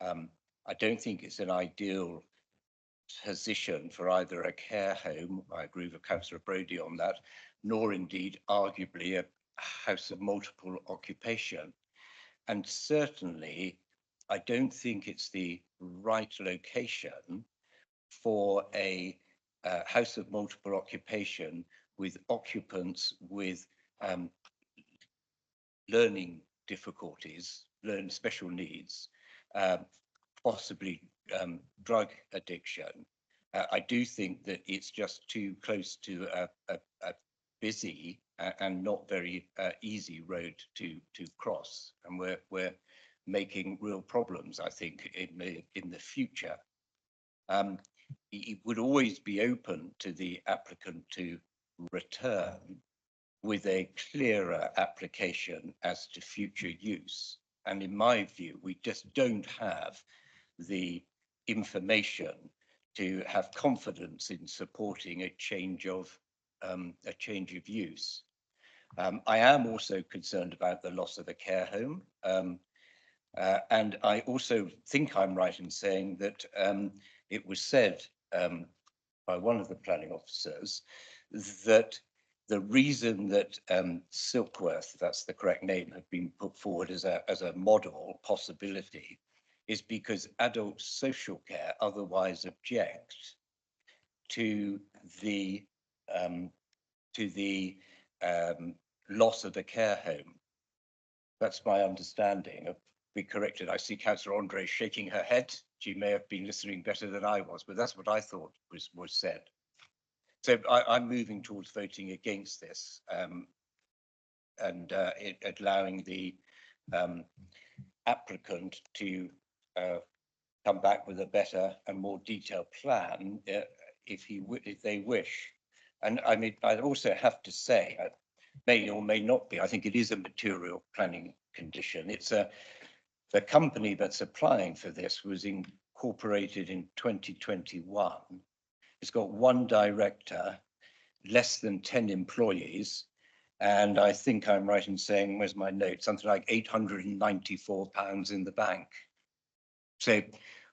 I don't think it's an ideal position for either a care home, I agree with Councillor Brodie on that, nor indeed arguably a house of multiple occupation. And certainly, I don't think it's the right location for a house of multiple occupation with occupants with learning difficulties, special needs, possibly drug addiction. I do think that it's just too close to a busy and not very easy road to cross, and we're making real problems, I think, in the future. It would always be open to the applicant to return with a clearer application as to future use. And in my view, we just don't have the information to have confidence in supporting a change of use. I am also concerned about the loss of a care home. And I also think I'm right in saying that it was said by one of the planning officers that the reason that Silkworth, that's the correct name, had been put forward as a model possibility is because adult social care otherwise object to the loss of a care home. That's my understanding. I'll be corrected. I see Councillor Andre shaking her head. She may have been listening better than I was, but that's what I thought was said. So I'm moving towards voting against this and allowing the applicant to come back with a better and more detailed plan if they wish. And I mean, I also have to say, may or may not be, I think it is a material planning condition. It's the company that's applying for this was incorporated in 2021. It's got one director, less than 10 employees, and I think I'm right in saying, where's my note, something like £894 in the bank. So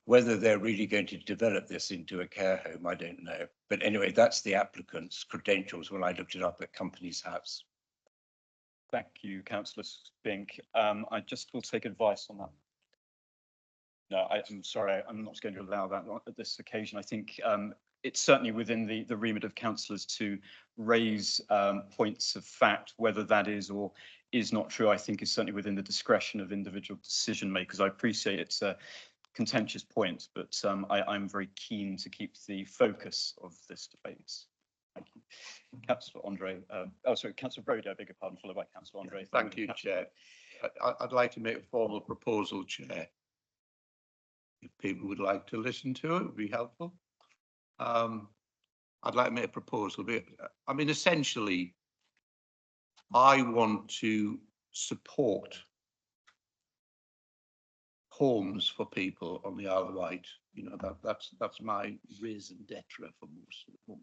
whether they're really going to develop this into a care home, I don't know. But anyway, that's the applicant's credentials when I looked it up at Companies House.
Thank you, Councillor Spink. I just will take advice on that. No, I'm sorry, I'm not going to allow that at this occasion. I think it's certainly within the remit of councillors to raise points of fact. Whether that is or is not true, I think is certainly within the discretion of individual decision makers. I appreciate it's a contentious point, but I'm very keen to keep the focus of this debate. Thank you. Councillor Andre, Councillor Brodie, I beg your pardon, followed by Councillor Andre.
Thank you, Chair. I'd like to make a formal proposal, Chair. If people would like to listen to it, it would be helpful. I'd like to make a proposal. I mean, essentially, I want to support homes for people on the Isle of Wight. You know, that's my raison d'etre for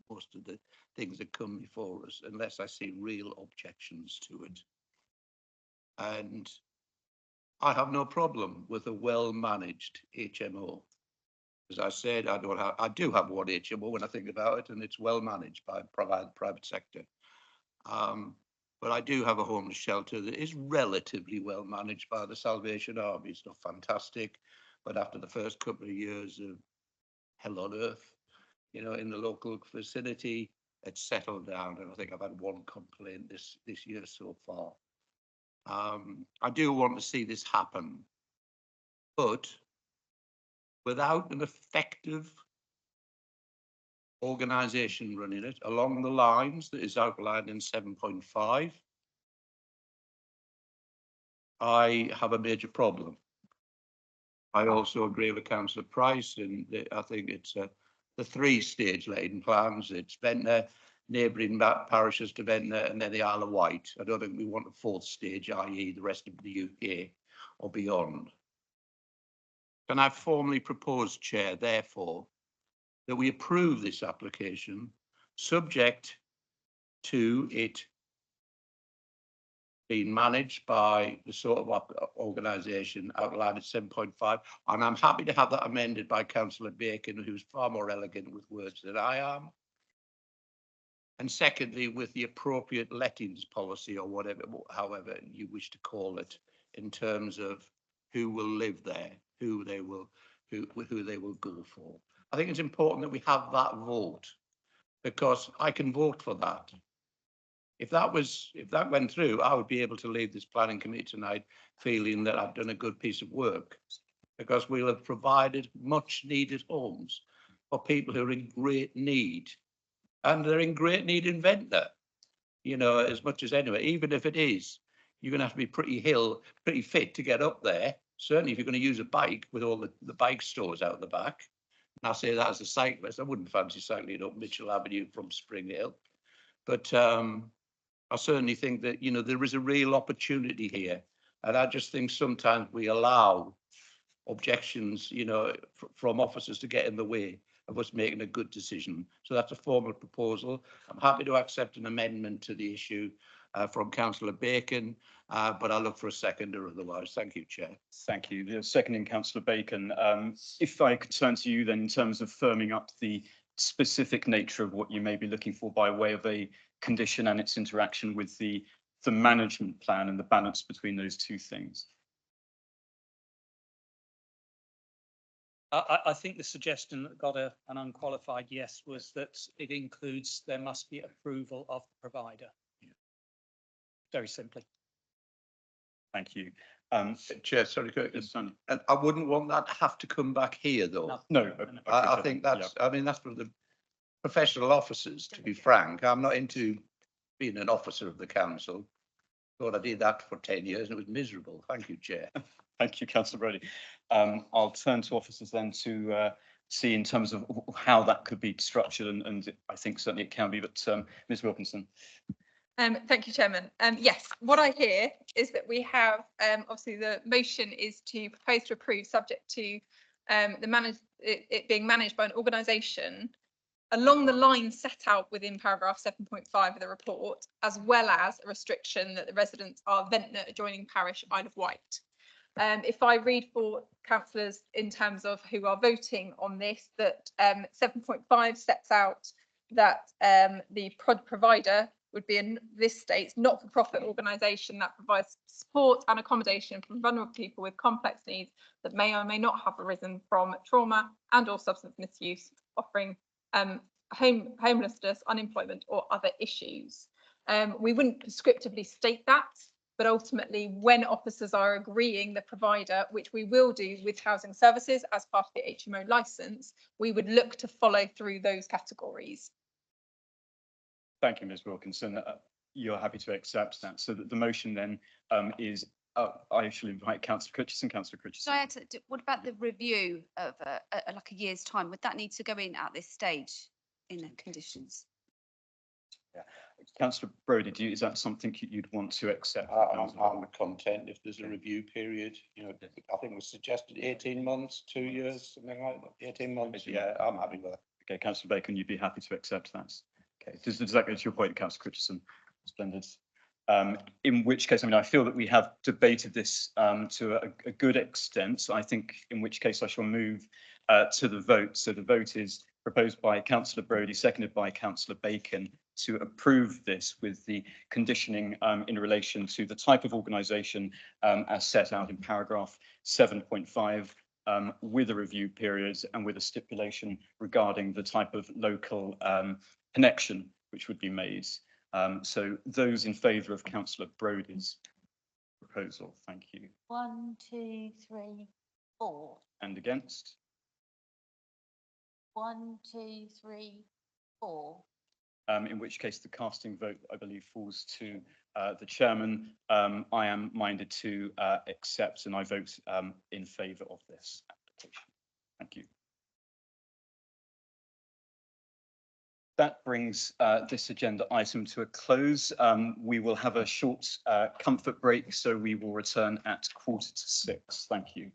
most of the things that come before us, unless I see real objections to it. And I have no problem with a well-managed HMO. As I said, I do have one HMO when I think about it, and it's well managed by the private sector. But I do have a homeless shelter that is relatively well managed by the Salvation Army. It's not fantastic, but after the first couple of years of hell on earth, you know, in the local vicinity, it's settled down, and I think I've had one complaint this year so far. I do want to see this happen, but without an effective organisation running it along the lines that is outlined in 7.5, I have a major problem. I also agree with Councillor Price, and I think it's the 3-stage letting plans. It's Ventnor, neighbouring parishes to Ventnor, and then the Isle of Wight. I don't think we want a 4th stage, i.e. the rest of the UK or beyond. Can I formally propose, Chair, therefore, that we approve this application subject to it being managed by the sort of organisation outlined at 7.5. And I'm happy to have that amended by Councillor Bacon, who's far more elegant with words than I am. And secondly, with the appropriate lettings policy or whatever, however you wish to call it, in terms of who will live there, who they will go for. I think it's important that we have that vote, because I can vote for that. If that went through, I would be able to leave this planning committee tonight feeling that I've done a good piece of work, because we'll have provided much needed homes for people who are in great need, and they're in great need in Ventnor, you know, as much as anywhere. Even if it is, you're going to have to be pretty fit to get up there. Certainly, if you're going to use a bike with all the bike stores out the back. And I say that as a cyclist, I wouldn't fancy cycling up Mitchell Avenue from Spring Hill, but I certainly think that, you know, there is a real opportunity here. And I just think sometimes we allow objections, you know, from officers to get in the way of us making a good decision. So that's a formal proposal. I'm happy to accept an amendment to the issue from Councillor Bacon, but I'll look for a seconder otherwise. Thank you, Chair.
Thank you. The seconding Councillor Bacon. If I could turn to you then in terms of firming up the specific nature of what you may be looking for by way of a condition and its interaction with the management plan and the balance between those two things.
I think the suggestion that got an unqualified yes was that it includes there must be approval of the provider. Very simply.
Thank you.
Chair, sorry, and I wouldn't want that to have to come back here, though.
No,
I think that's, I mean, that's for the professional officers, to be frank. I'm not into being an officer of the council. Thought I did that for 10 years and it was miserable. Thank you, Chair.
Thank you, Councillor Brodie. I'll turn to officers then to see in terms of how that could be structured, and I think certainly it can be, but Ms Wilkinson.
Thank you, Chairman. Yes, what I hear is that we have, obviously the motion is to propose to approve subject to it being managed by an organisation along the lines set out within paragraph 7.5 of the report, as well as a restriction that the residents are Ventnor adjoining parish Isle of Wight. If I read for councillors in terms of who are voting on this, that 7.5 sets out that the provider would be, in this states, not-for-profit organisation that provides support and accommodation for vulnerable people with complex needs that may or may not have arisen from trauma and or substance misuse, offering homelessness, unemployment or other issues. We wouldn't prescriptively state that, but ultimately when officers are agreeing the provider, which we will do with housing services as part of the HMO licence, we would look to follow through those categories.
Thank you, Ms Wilkinson. You're happy to accept that. So that the motion then is, I shall invite Councillor Critchison. Councillor Critchison.
So I had to, what about the review of like a year's time? Would that need to go in at this stage in the conditions?
Yeah. Councillor Brodie, is that something you'd want to accept?
I'm content if there's a review period. You know, I think we suggested 18 months, 2 years, something like that. 18 months. Yeah, I'm happy with that.
Okay, Councillor Bacon, you'd be happy to accept that. Okay, does that go to your point, Councillor Critchison? Splendid. In which case, I mean, I feel that we have debated this to a good extent. So I think in which case I shall move to the vote. So the vote is proposed by Councillor Brodie, seconded by Councillor Bacon, to approve this with the conditioning in relation to the type of organisation as set out in paragraph 7.5, with a review period and with a stipulation regarding the type of local connection which would be made. So those in favour of Councillor Brodie's proposal, thank you.
1, 2, 3, 4.
And against?
1, 2, 3, 4.
In which case the casting vote, I believe, falls to the chairman. I am minded to accept, and I vote in favour of this application. Thank you. That brings this agenda item to a close. We will have a short comfort break, so we will return at 5:45. Thank you.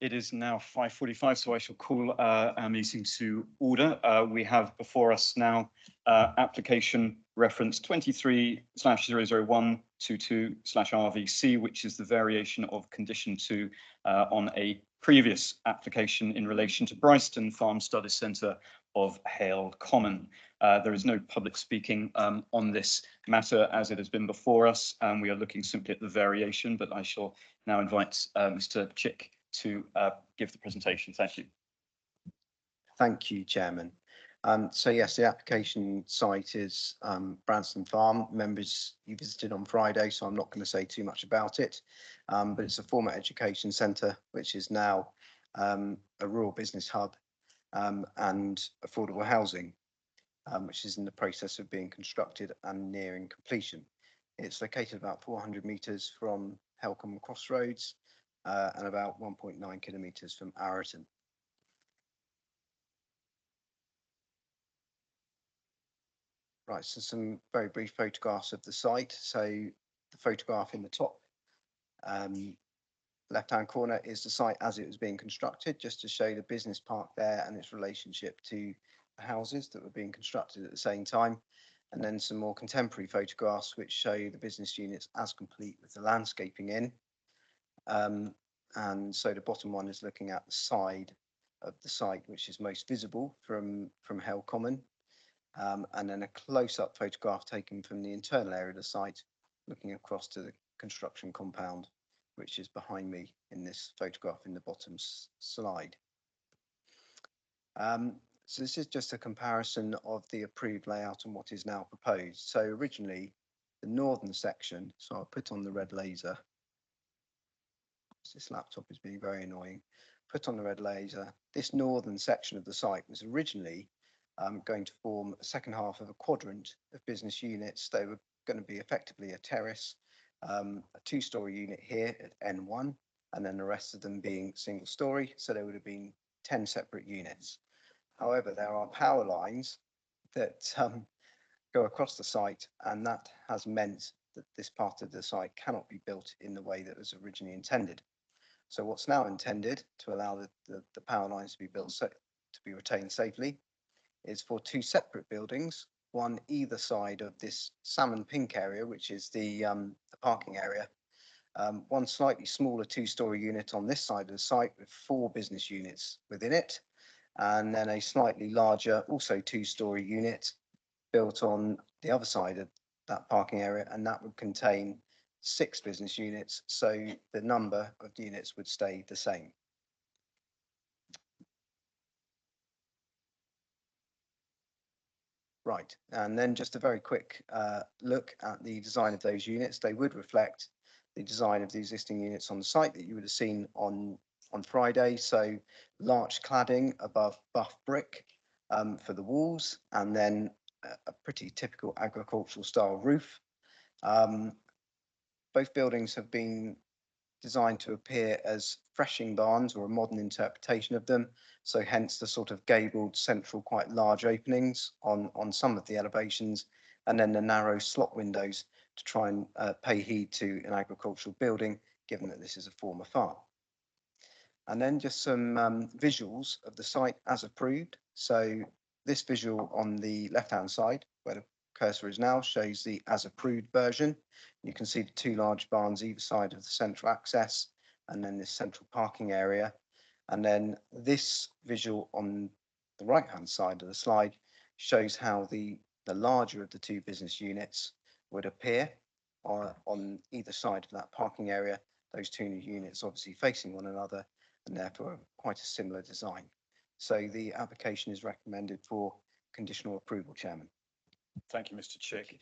It is now 5:45, so I shall call our meeting to order. We have before us now application reference 23/00122/RVC, which is the variation of condition 2 on a previous application in relation to Bryston Farm Study Centre of Hale Common. There is no public speaking on this matter as it has been before us, and we are looking simply at the variation, but I shall now invite Mr. Chick to give the presentation. Thank you.
Thank you, Chairman. So yes, the application site is Branston Farm. Members, you visited on Friday, so I'm not going to say too much about it. But it's a former education centre, which is now a rural business hub and affordable housing, which is in the process of being constructed and nearing completion. It's located about 400 metres from Hale Common Crossroads and about 1.9 kilometres from Arreton. Right, so some very brief photographs of the site. So the photograph in the top left-hand corner is the site as it was being constructed, just to show the business park there and its relationship to the houses that were being constructed at the same time. And then some more contemporary photographs which show the business units as complete with the landscaping in. And so the bottom one is looking at the side of the site, which is most visible from Hale Common. And then a close-up photograph taken from the internal area of the site, looking across to the construction compound, which is behind me in this photograph in the bottom slide. So this is just a comparison of the approved layout and what is now proposed. So originally, the northern section, so I'll put on the red laser. This laptop is being very annoying. Put on the red laser. This northern section of the site was originally going to form a second half of a quadrant of business units. They were going to be effectively a terrace, a two-storey unit here at N1, and then the rest of them being single storey. So there would have been 10 separate units. However, there are power lines that go across the site, and that has meant that this part of the site cannot be built in the way that was originally intended. So what's now intended to allow the power lines to be built to be retained safely is for two separate buildings, one either side of this salmon pink area, which is the parking area. One slightly smaller two-storey unit on this side of the site with 4 business units within it, and then a slightly larger, also two-storey unit built on the other side of that parking area, and that would contain 6 business units, so the number of units would stay the same. Right, and then just a very quick look at the design of those units. They would reflect the design of the existing units on the site that you would have seen on Friday. So large cladding above buff brick for the walls, and then a pretty typical agricultural style roof. Both buildings have been designed to appear as threshing barns or a modern interpretation of them. So hence the sort of gabled central, quite large openings on some of the elevations, and then the narrow slot windows to try and pay heed to an agricultural building, given that this is a former farm. And then just some visuals of the site as approved. So this visual on the left-hand side, where the cursor is now, shows the as approved version. You can see the 2 large barns either side of the central access, and then this central parking area. And then this visual on the right-hand side of the slide shows how the larger of the 2 business units would appear on either side of that parking area. Those 2 units obviously facing one another, and therefore quite a similar design. So the application is recommended for conditional approval, Chairman.
Thank you, Mr. Chick.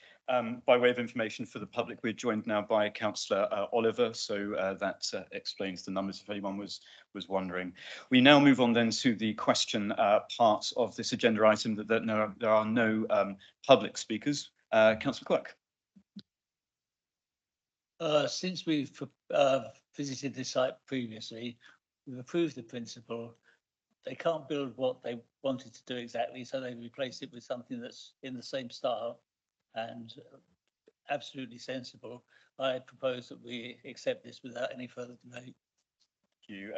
By way of information for the public, we're joined now by Councillor Oliver, so that explains the numbers if anyone was wondering. We now move on then to the question part of this agenda item that there are no public speakers. Councillor Quirk.
Since we've visited this site previously, we've approved the principle. They can't build what they wanted to do exactly, so they replaced it with something that's in the same style and absolutely sensible. I propose that we accept this without any further debate.
you.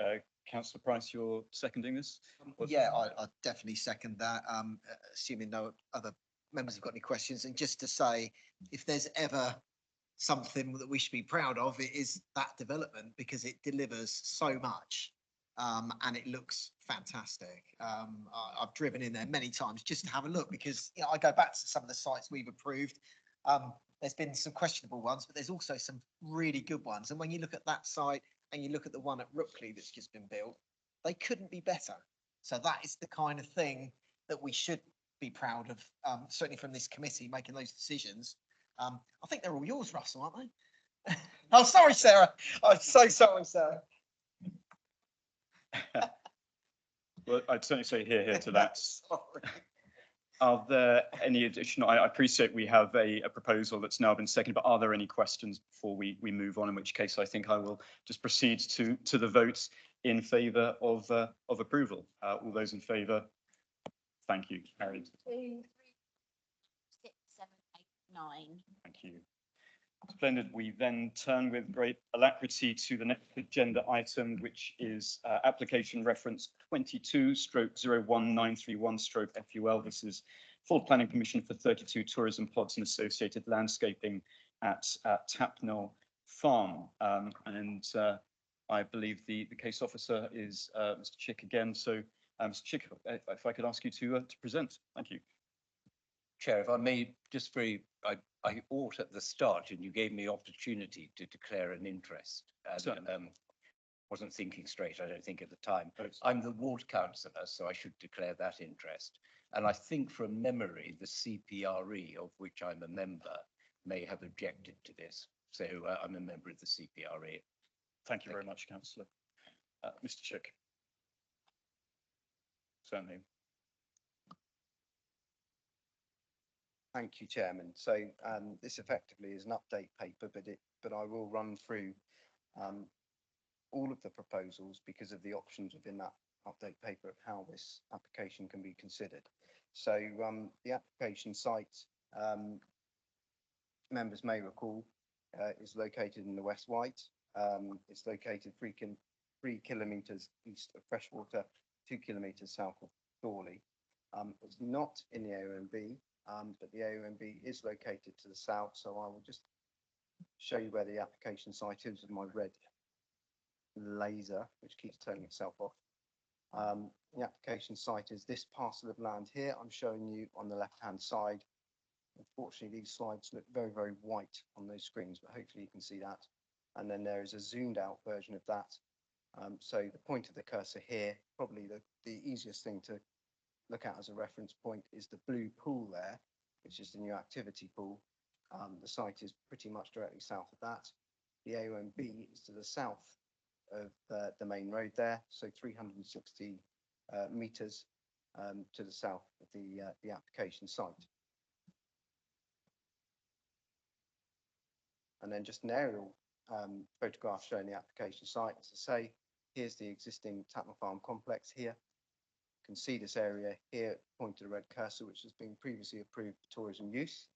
Councillor Price, you're seconding this?
Yeah, I definitely second that, assuming no other members have got any questions. And just to say, if there's ever something that we should be proud of, it is that development because it delivers so much. And it looks fantastic. I've driven in there many times just to have a look because, you know, I go back to some of the sites we've approved. There's been some questionable ones, but there's also some really good ones. And when you look at that site and you look at the one at Rookley that's just been built, they couldn't be better. So that is the kind of thing that we should be proud of, certainly from this committee, making those decisions. I think they're all yours, Russell, aren't they? Oh, sorry, Sarah. I'm so sorry, Sarah.
Well, I'd certainly say here to that.
Sorry.
Are there any additional, I appreciate we have a proposal that's now been seconded, but are there any questions before we move on? In which case, I think I will just proceed to the vote in favour of approval. All those in favour? Thank you. Carried.
2, 3, 6, 7, 8, 9.
Thank you. Splendid. We then turn with great alacrity to the next agenda item, which is application reference 22/01931/FUL. This is full planning permission for 32 tourism pods and associated landscaping at Tapnell Farm. I believe the case officer is Mr. Chick again. So, Mr. Chick, if I could ask you to present. Thank you.
Chair, if I may, just I ought at the start, and you gave me opportunity to declare an interest. And, wasn't thinking straight, I don't think, at the time. I'm the ward councillor, so I should declare that interest. And I think from memory, the CPRE, of which I'm a member, may have objected to this. So I'm a member of the CPRE.
Thank you very much, councillor. Mr. Chick. Certainly.
Thank you, Chairman. So this effectively is an update paper, but I will run through all of the proposals because of the options within that update paper of how this application can be considered. So the application site, members may recall, is located in the West White. It's located 3 kilometres east of Freshwater, 2 kilometres south of Thorley. It's not in the AONB. But the AONB is located to the south, so I will just show you where the application site is with my red laser, which keeps turning itself off. The application site is this parcel of land here. I'm showing you on the left-hand side. Unfortunately, these slides look very, very white on those screens, but hopefully you can see that. And then there is a zoomed out version of that. So the point of the cursor here, probably the easiest thing to look at as a reference point is the blue pool there, which is the new activity pool. The site is pretty much directly south of that. The AONB is to the south of the main road there, so 360 metres to the south of the application site. And then just an aerial photograph showing the application site. As I say, here's the existing Tapnell Farm complex here. You can see this area here, point to the red cursor, which has been previously approved for tourism use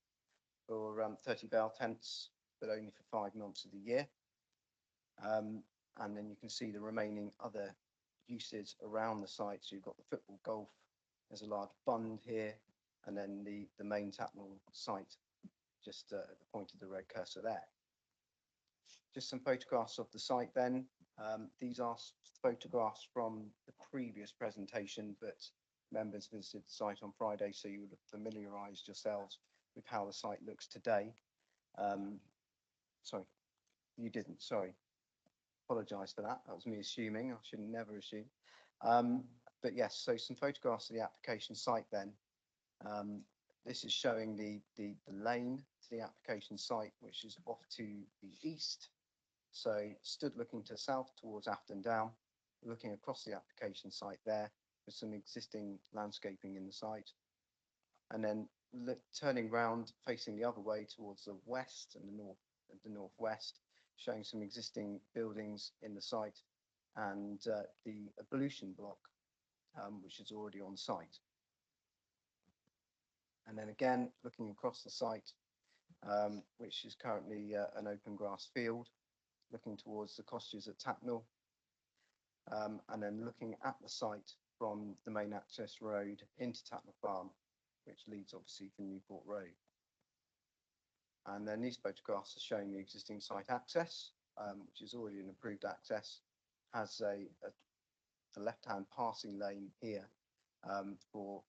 for 30 bale tents, but only for 5 months of the year. And then you can see the remaining other uses around the site. So you've got the football, golf, there's a large bund here, and then the main Tapnell site, just at the point of the red cursor there. Just some photographs of the site then. These are photographs from the previous presentation, but members visited the site on Friday, so you would have familiarised yourselves with how the site looks today. Sorry, you didn't, sorry. Apologise for that. That was me assuming. I should never assume. But yes, so some photographs of the application site then. This is showing the lane to the application site, which is off to the east. So stood looking to south towards Afton Down, looking across the application site there with some existing landscaping in the site. And then turning round, facing the other way towards the west and the northwest, showing some existing buildings in the site and the ablution block, which is already on site. And then again, looking across the site, which is currently an open grass field, looking towards the cottages at Tapnell. And then looking at the site from the main access road into Tatler Farm, which leads obviously from Newport Road. And then these photographs are showing the existing site access, which is already an approved access, has a left-hand passing lane here for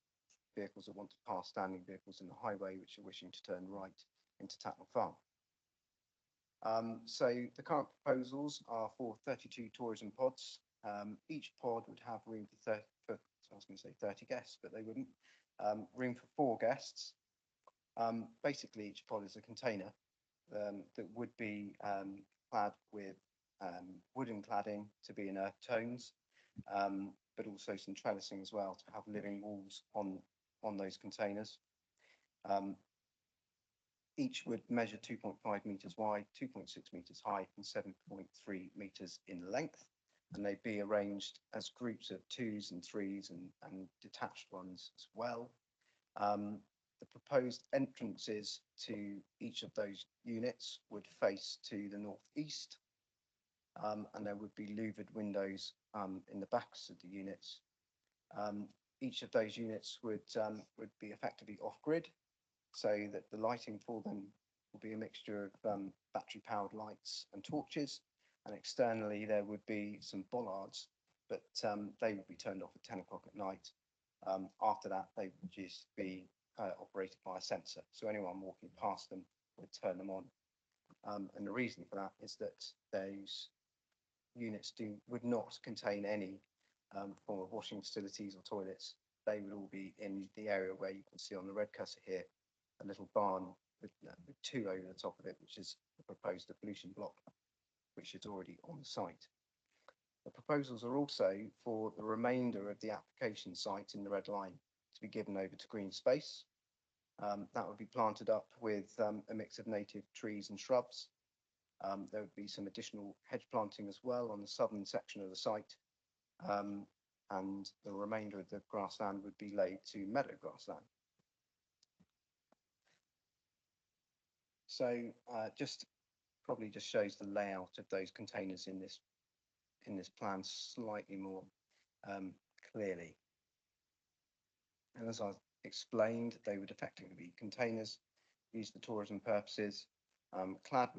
vehicles that want to pass standing vehicles in the highway, which are wishing to turn right into Tatler Farm. So the current proposals are for 32 tourism pods. Each pod would have room for 30, I was going to say 30 guests, but they wouldn't. Room for 4 guests. Basically, each pod is a container that would be clad with wooden cladding to be in earth tones, but also some trellising as well to have living walls on those containers. Each would measure 2.5 metres wide, 2.6 metres high and 7.3 metres in length. And they'd be arranged as groups of 2s and 3s and detached ones as well. The proposed entrances to each of those units would face to the northeast, and there would be louvered windows in the backs of the units. Each of those units would be effectively off-grid, so that the lighting for them will be a mixture of battery-powered lights and torches, and externally there would be some bollards, but they would be turned off at 10 o'clock at night. After that, they would just be operated by a sensor, so anyone walking past them would turn them on. And the reason for that is that those units would not contain any form of washing facilities or toilets. They would all be in the area where you can see on the red cursor here, a little barn with 2 over the top of it, which is the proposed pollution block, which is already on the site. The proposals are also for the remainder of the application site in the red line to be given over to green space. That would be planted up with a mix of native trees and shrubs. There would be some additional hedge planting as well on the southern section of the site. And the remainder of the grassland would be laid to meadow grassland. So just probably just shows the layout of those containers in this plan slightly more clearly. And as I explained, they would effectively be containers used for tourism purposes, clad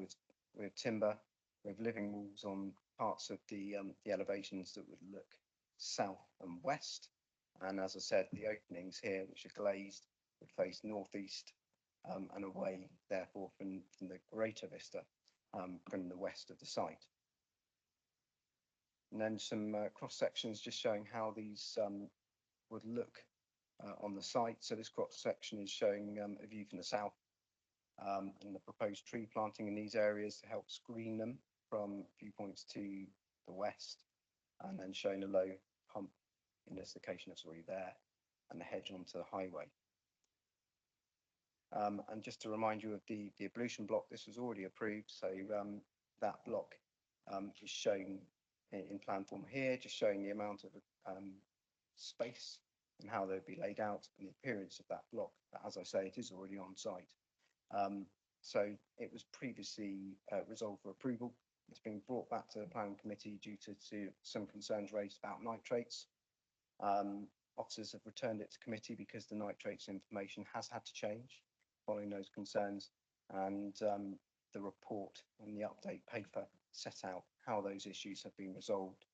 with timber, with living walls on parts of the elevations that would look south and west. And as I said, the openings here, which are glazed, would face northeast and away, therefore, from the greater vista from the west of the site. And then some cross sections just showing how these would look on the site. So this cross section is showing a view from the south and the proposed tree planting in these areas to help screen them from viewpoints to the west, and then showing a low hump in this location that's already there, and the hedge onto the highway. And just to remind you of the ablution block, this was already approved, so that block is shown in plan form here, just showing the amount of space and how they'd be laid out and the appearance of that block. But as I say, it is already on site. So it was previously resolved for approval. It's been brought back to the planning committee due to some concerns raised about nitrates. Officers have returned it to committee because the nitrates information has had to change following those concerns, and the report and the update paper set out how those issues have been resolved,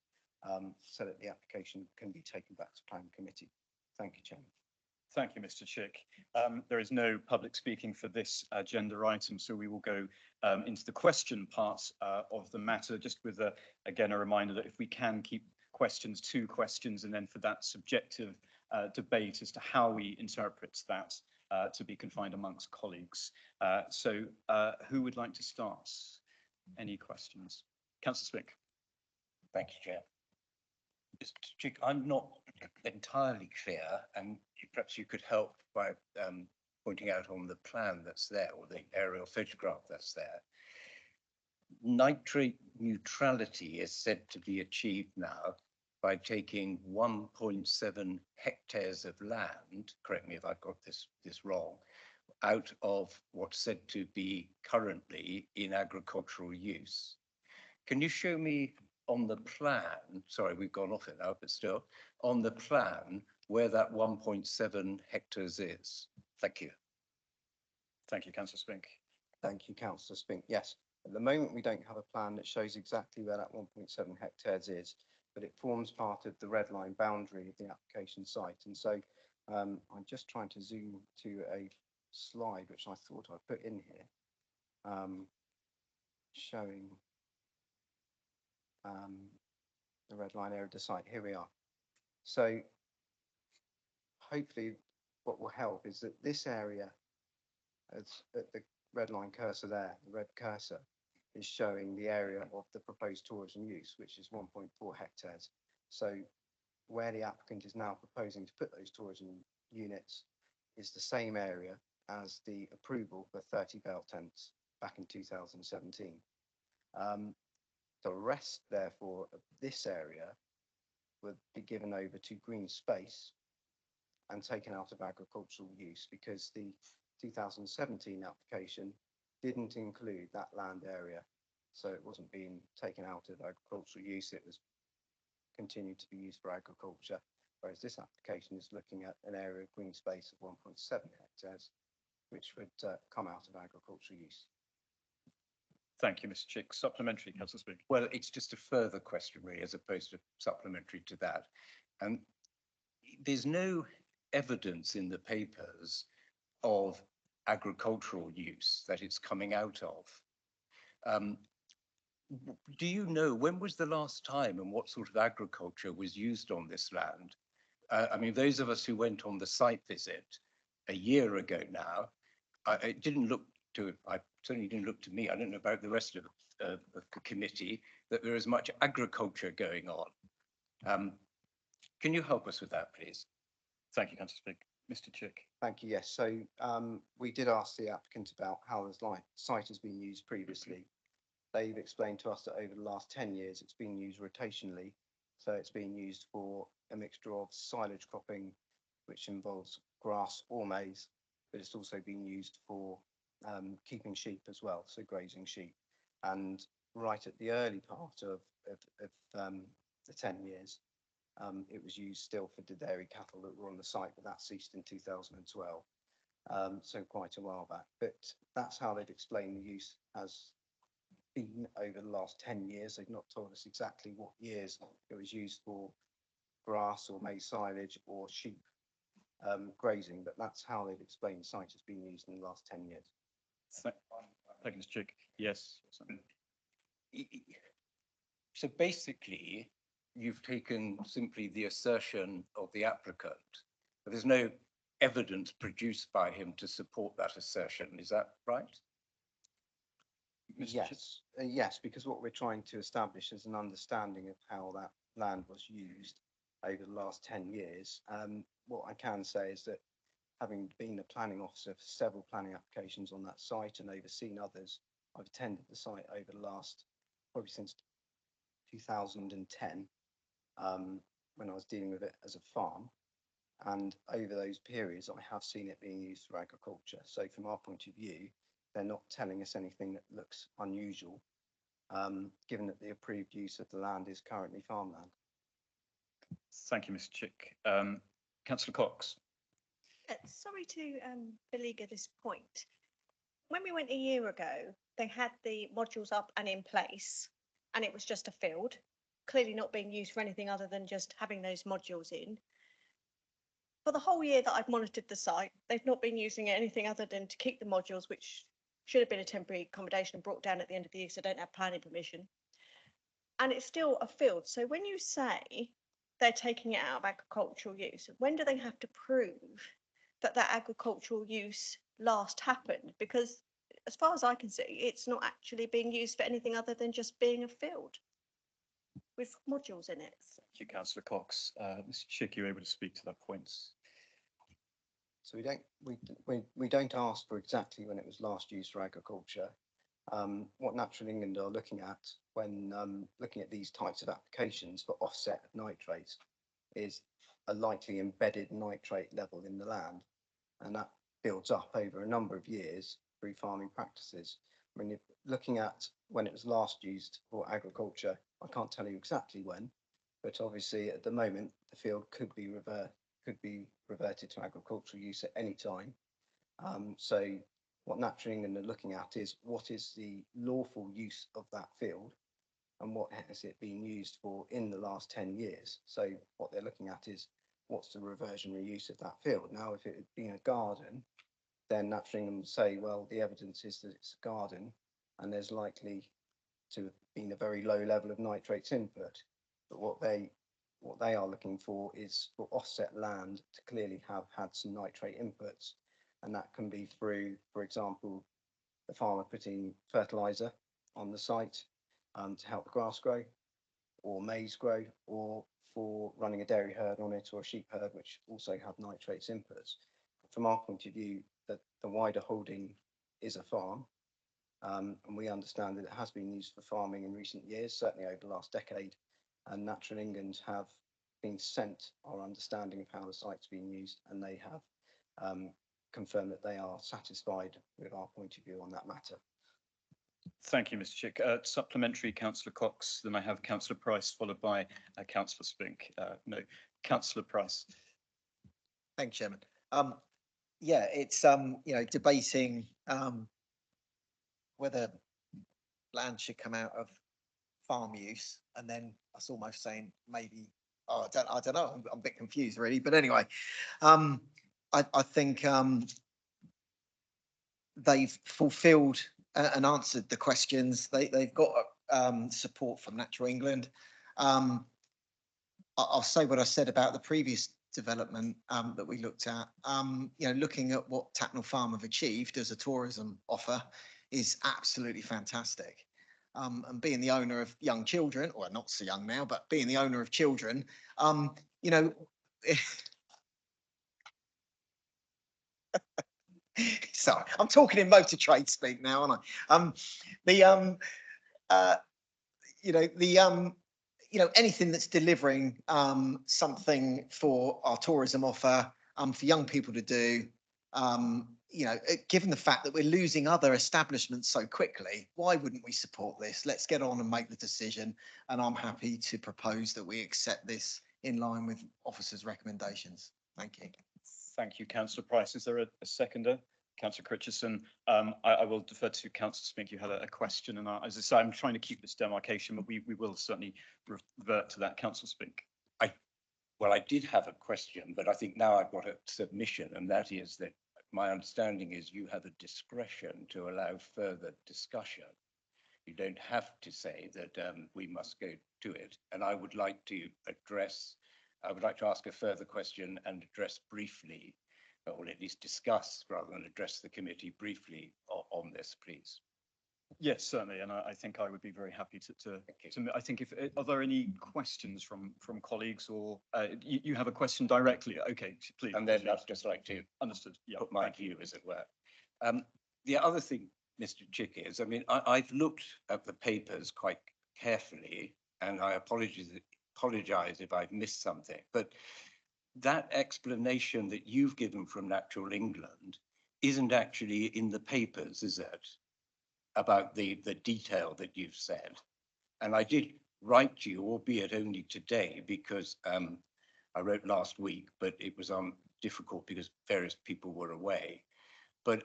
so that the application can be taken back to planning committee. Thank you, Chairman.
Thank you, Mr. Chick. There is no public speaking for this agenda item, so we will go into the question part of the matter, just with again a reminder that if we can keep questions to questions, and then for that subjective debate as to how we interpret that to be confined amongst colleagues. So who would like to start? Any questions? Councillor Swick.
Thank you, Chair. Mr. Chick, I'm not entirely clear, and perhaps you could help by pointing out on the plan that's there, or the aerial photograph that's there. Nitrate neutrality is said to be achieved now by taking 1.7 hectares of land, correct me if I've got this wrong, out of what's said to be currently in agricultural use. Can you show me on the plan, sorry, we've gone off it now, but still, on the plan, where that 1.7 hectares is? Thank you.
Thank you, councillor Spink.
Thank you, councillor Spink. Yes, at the moment, we don't have a plan that shows exactly where that 1.7 hectares is, but it forms part of the red line boundary of the application site. And so I'm just trying to zoom to a slide, which I thought I'd put in here, showing the red line area of the site. Here we are. So hopefully what will help is that this area, as at the red line cursor there, the red cursor is showing the area of the proposed tourism use, which is 1.4 hectares. So where the applicant is now proposing to put those tourism units is the same area as the approval for 30 bale tents back in 2017. The rest, therefore, of this area would be given over to green space and taken out of agricultural use, because the 2017 application didn't include that land area. So it wasn't being taken out of agricultural use, it was continued to be used for agriculture. Whereas this application is looking at an area of green space of 1.7 hectares, which would come out of agricultural use.
Thank you, Mr. Chick. Supplementary, councillor Spink.
Well, it's just a further question really, as opposed to supplementary to that. And there's no evidence in the papers of agricultural use that it's coming out of. Do you know, when was the last time and what sort of agriculture was used on this land? I mean, those of us who went on the site visit a year ago now, it didn't look to, I certainly didn't look to me, I don't know about the rest of the committee, that there is much agriculture going on. Can you help us with that, please?
Thank you, councillor Spink. Mr. Chick.
Thank you. Yes, so we did ask the applicant about how the site has been used previously. They've explained to us that over the last 10 years, it's been used rotationally. So it's been used for a mixture of silage cropping, which involves grass or maize, but it's also been used for keeping sheep as well, so grazing sheep. And right at the early part of the 10 years, it was used still for the dairy cattle that were on the site, but that ceased in 2012. So quite a while back, but that's how they've explained the use has been over the last 10 years. They've not told us exactly what years it was used for grass or maize silage or sheep grazing, but that's how they've explained the site has been used in the last 10 years.
Thank you, Mr. Chick. Yes.
So basically, you've taken simply the assertion of the applicant, but there's no evidence produced by him to support that assertion. Is that right?
Yes, yes, because what we're trying to establish is an understanding of how that land was used over the last 10 years. What I can say is that having been a planning officer for several planning applications on that site and overseen others, I've attended the site over the last, probably since 2010, when I was dealing with it as a farm. And over those periods, I have seen it being used for agriculture. So from our point of view, they're not telling us anything that looks unusual, given that the approved use of the land is currently farmland.
Thank you, Mr. Chick. Councillor Cox.
Sorry to beleaguer this point. When we went a year ago, they had the modules up and in place, and it was just a field, clearly not being used for anything other than just having those modules in. For the whole year that I've monitored the site, they've not been using anything other than to keep the modules, which should have been a temporary accommodation and brought down at the end of the year, so don't have planning permission. And it's still a field. So when you say they're taking it out of agricultural use, when do they have to prove that that agricultural use last happened? Because as far as I can see, it's not actually being used for anything other than just being a field with modules in it.
Thank you, Councillor Cox. Mr. Chick, you're able to speak to that point.
So we don't ask for exactly when it was last used for agriculture. What Natural England are looking at when looking at these types of applications for offset of nitrates is a likely embedded nitrate level in the land, and that builds up over a number of years through farming practices. I mean, if looking at when it was last used for agriculture, I can't tell you exactly when, but obviously at the moment, the field could be reverted to agricultural use at any time. So what Natural England are looking at is what is the lawful use of that field and what has it been used for in the last 10 years. So what they're looking at is what's the reversionary use of that field. Now, if it had been a garden, then Natural England would say, well, the evidence is that it's a garden and there's likely to have been a very low level of nitrates input. But what they are looking for is for offset land to clearly have had some nitrate inputs. And that can be through, for example, the farmer putting fertilizer on the site to help the grass grow, or maize grow, or for running a dairy herd on it or a sheep herd, which also have nitrates inputs. From our point of view, that the wider holding is a farm, and we understand that it has been used for farming in recent years, certainly over the last decade, and Natural England have been sent our understanding of how the site's been used, and they have confirmed that they are satisfied with our point of view on that matter.
Thank you, Mr. Chick. Supplementary, Councillor Cox, then I have Councillor Price, followed by Councillor Spink. No, Councillor Price.
Thank you, Chairman. Yeah, it's, debating, whether land should come out of farm use, and then that's almost saying maybe, I don't know, I'm a bit confused really, but anyway, I think, they've fulfilled and answered the questions. They've got, support from Natural England. I'll say what I said about the previous development that we looked at. Looking at what Tacknell Farm have achieved as a tourism offer is absolutely fantastic. And being the owner of young children, or not so young now, but being the owner of children, sorry, I'm talking in motor trade speak now, aren't I? Anything that's delivering something for our tourism offer, for young people to do, given the fact that we're losing other establishments so quickly, why wouldn't we support this? Let's get on and make the decision. And I'm happy to propose that we accept this in line with officers' recommendations. Thank you.
Thank you, Councillor Price. Is there a seconder? Councillor Critchison. I will defer to Councillor Spink. You had a question, and as I say, I'm trying to keep this demarcation, but we will certainly revert to that. Councillor Spink.
Well, I did have a question, but I think now I've got a submission, and that is that my understanding is you have a discretion to allow further discussion. You don't have to say that we must go to it. And I would like to ask a further question and address briefly, or at least discuss rather than address the committee briefly on this, please.
Yes, certainly, and I think I would be very happy to I think are there any questions from colleagues, or you have a question directly? Okay, please.
And then I'd just like to
understood. Yeah,
put my view, as it were. The other thing, Mr. Chick, is, I mean, I've looked at the papers quite carefully, and I apologise if I've missed something, but that explanation that you've given from Natural England isn't actually in the papers, is it? About the detail that you've said. And I did write to you, albeit only today, because I wrote last week, but it was difficult because various people were away. But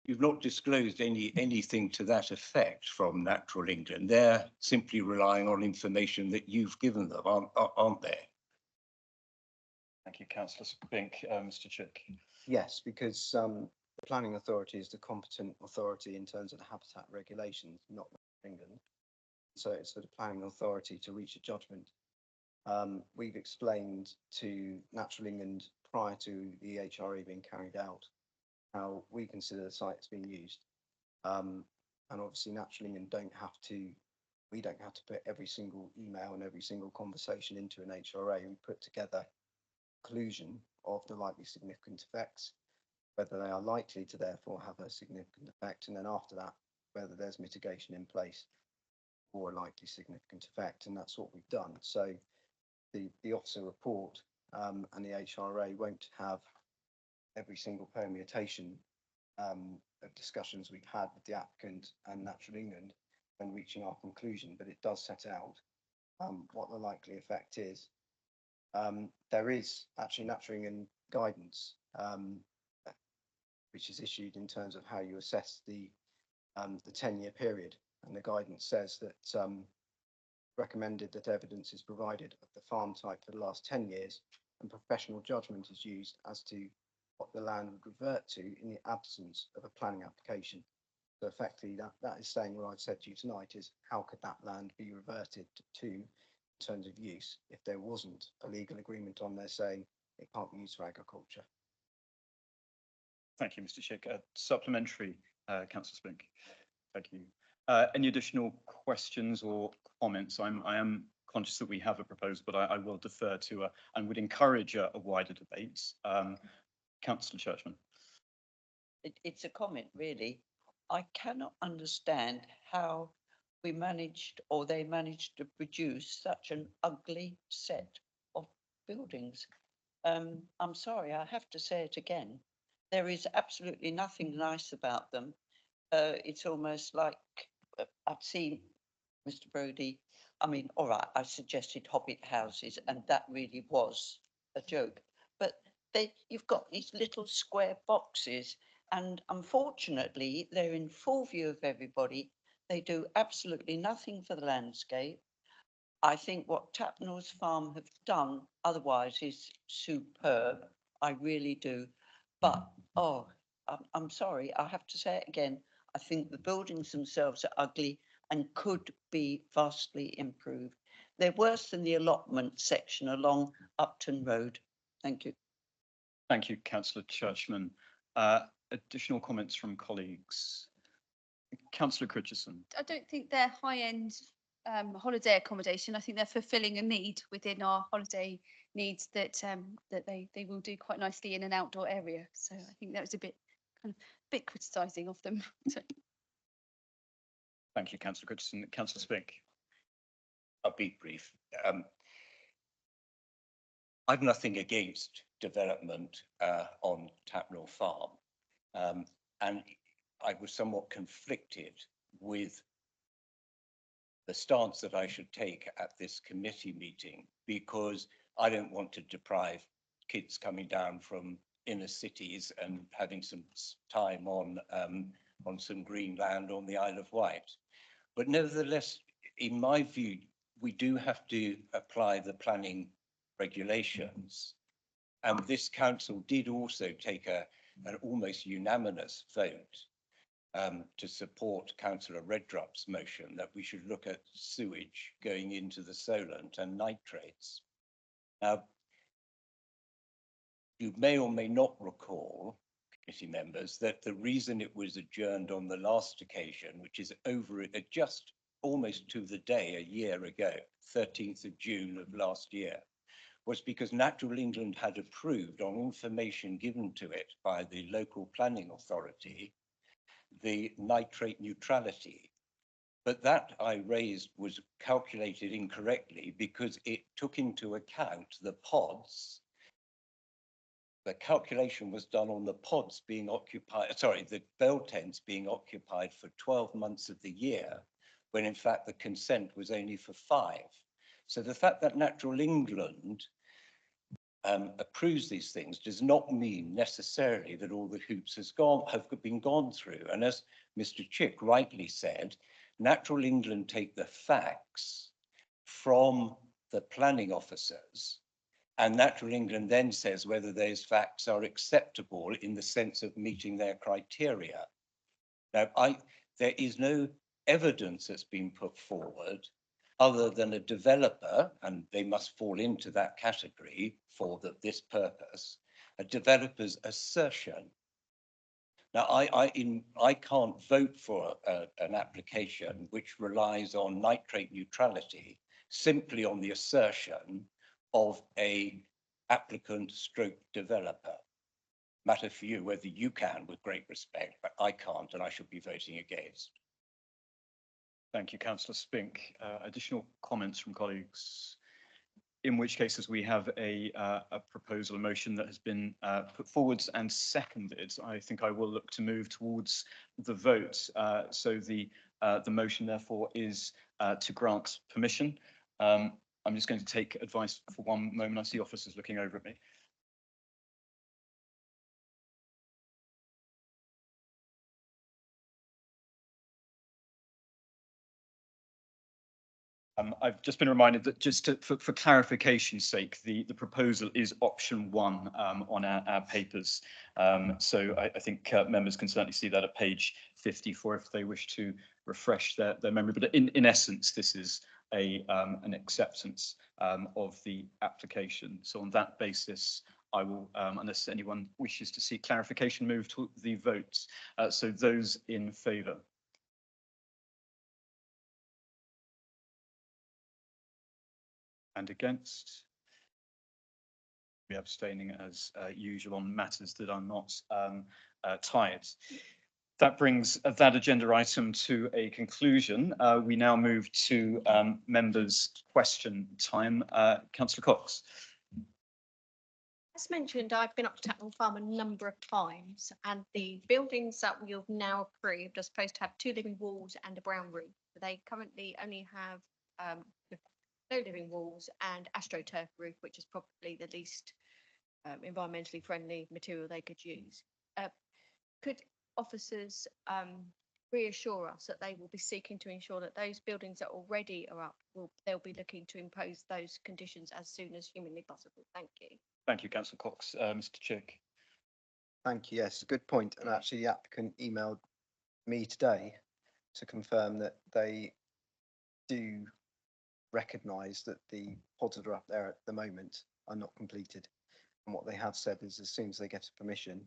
you've not disclosed anything to that effect from Natural England. They're simply relying on information that you've given them, aren't they?
Thank you, Councillor Spink. Mr. Chick.
Yes, because the planning authority is the competent authority in terms of the habitat regulations, not England. So it's for the planning authority to reach a judgment. We've explained to Natural England prior to the HRA being carried out how we consider the site as being used. And obviously Natural England we don't have to put every single email and every single conversation into an HRA. We put together a conclusion of the likely significant effects, whether they are likely to therefore have a significant effect, and then after that, whether there's mitigation in place for a likely significant effect, and that's what we've done. So the officer report and the HRA won't have every single permutation of discussions we've had with the applicant and Natural England when reaching our conclusion, but it does set out what the likely effect is. There is actually Natural England guidance which is issued in terms of how you assess the 10-year period, and the guidance says that recommended that evidence is provided of the farm type for the last 10 years and professional judgment is used as to what the land would revert to in the absence of a planning application. So effectively that is saying what I've said to you tonight is how could that land be reverted to in terms of use if there wasn't a legal agreement on there saying it can't be used for agriculture.
Thank you, Mr. Schick. Supplementary, Councillor Spink. Thank you. Any additional questions or comments? I am conscious that we have a proposal, but I will defer to and would encourage a wider debate. Councillor Churchman.
It's a comment, really. I cannot understand how we managed, or they managed to produce such an ugly set of buildings. I'm sorry, I have to say it again. There is absolutely nothing nice about them. It's almost like I've seen Mr. Brodie. I mean, all right, I suggested hobbit houses, and that really was a joke. But you've got these little square boxes, and unfortunately, they're in full view of everybody. They do absolutely nothing for the landscape. I think what Tapnell's Farm have done otherwise is superb. I really do. But, oh, I'm sorry, I have to say it again. I think the buildings themselves are ugly and could be vastly improved. They're worse than the allotment section along Upton Road. Thank you.
Thank you, Councillor Churchman. Additional comments from colleagues. Councillor Critchison.
I don't think they're high-end holiday accommodation. I think they're fulfilling a need within our holiday needs that that they will do quite nicely in an outdoor area. So I think that was a bit criticising of them. So.
Thank you, Councillor Critchison. Councillor Spink.
I'll be brief. I've nothing against development on Tapnell Farm, and I was somewhat conflicted with the stance that I should take at this committee meeting, because I don't want to deprive kids coming down from inner cities and having some time on some green land on the Isle of Wight. But nevertheless, in my view, we do have to apply the planning regulations. And this council did also take an almost unanimous vote to support Councillor Redrup's motion that we should look at sewage going into the Solent and nitrates. Now, you may or may not recall, committee members, that the reason it was adjourned on the last occasion, which is over just almost to the day a year ago, 13th of June of last year, was because Natural England had approved, on information given to it by the local planning authority, the nitrate neutrality. But that I raised was calculated incorrectly because it took into account the pods. The calculation was done on the pods being occupied, sorry, the bell tents being occupied for 12 months of the year, when in fact the consent was only for 5. So the fact that Natural England approves these things does not mean necessarily that all the hoops have been gone through. And as Mr. Chick rightly said, Natural England take the facts from the planning officers, and Natural England then says whether those facts are acceptable in the sense of meeting their criteria. Now, there is no evidence that's been put forward other than a developer, and they must fall into that category for this purpose, a developer's assertion. Now, I can't vote for an application which relies on nitrate neutrality simply on the assertion of a applicant stroke developer. Matter for you whether you can, with great respect, but I can't, and I should be voting against.
Thank you, Councillor Spink. Additional comments from colleagues? In which cases we have a proposal, a motion that has been put forwards and seconded. I think I will look to move towards the vote. So the motion therefore is to grant permission. I'm just going to take advice for one moment. I see officers looking over at me. I've just been reminded that just for clarification's sake, the proposal is option 1 on our papers. So I think members can certainly see that at page 54 if they wish to refresh their memory. But in essence, this is an acceptance of the application. So on that basis, I will, unless anyone wishes to seek clarification, move to the vote. So those in favour. And against? Be abstaining as usual on matters that are not tied. That brings that agenda item to a conclusion. We now move to members' question time. Councillor Cox.
As mentioned, I've been up to Tatnall Farm a number of times, and the buildings that we have now approved are supposed to have 2 living walls and a brown roof. They currently only have no living walls and AstroTurf roof, which is probably the least environmentally friendly material they could use. Could officers reassure us that they will be seeking to ensure that those buildings that already are up, they'll be looking to impose those conditions as soon as humanly possible? Thank you.
Thank you, Councillor Cox. Mr. Chick.
Thank you. Yes, a good point. And actually, the applicant emailed me today to confirm that they do recognise that the pods that are up there at the moment are not completed. And what they have said is as soon as they get a permission,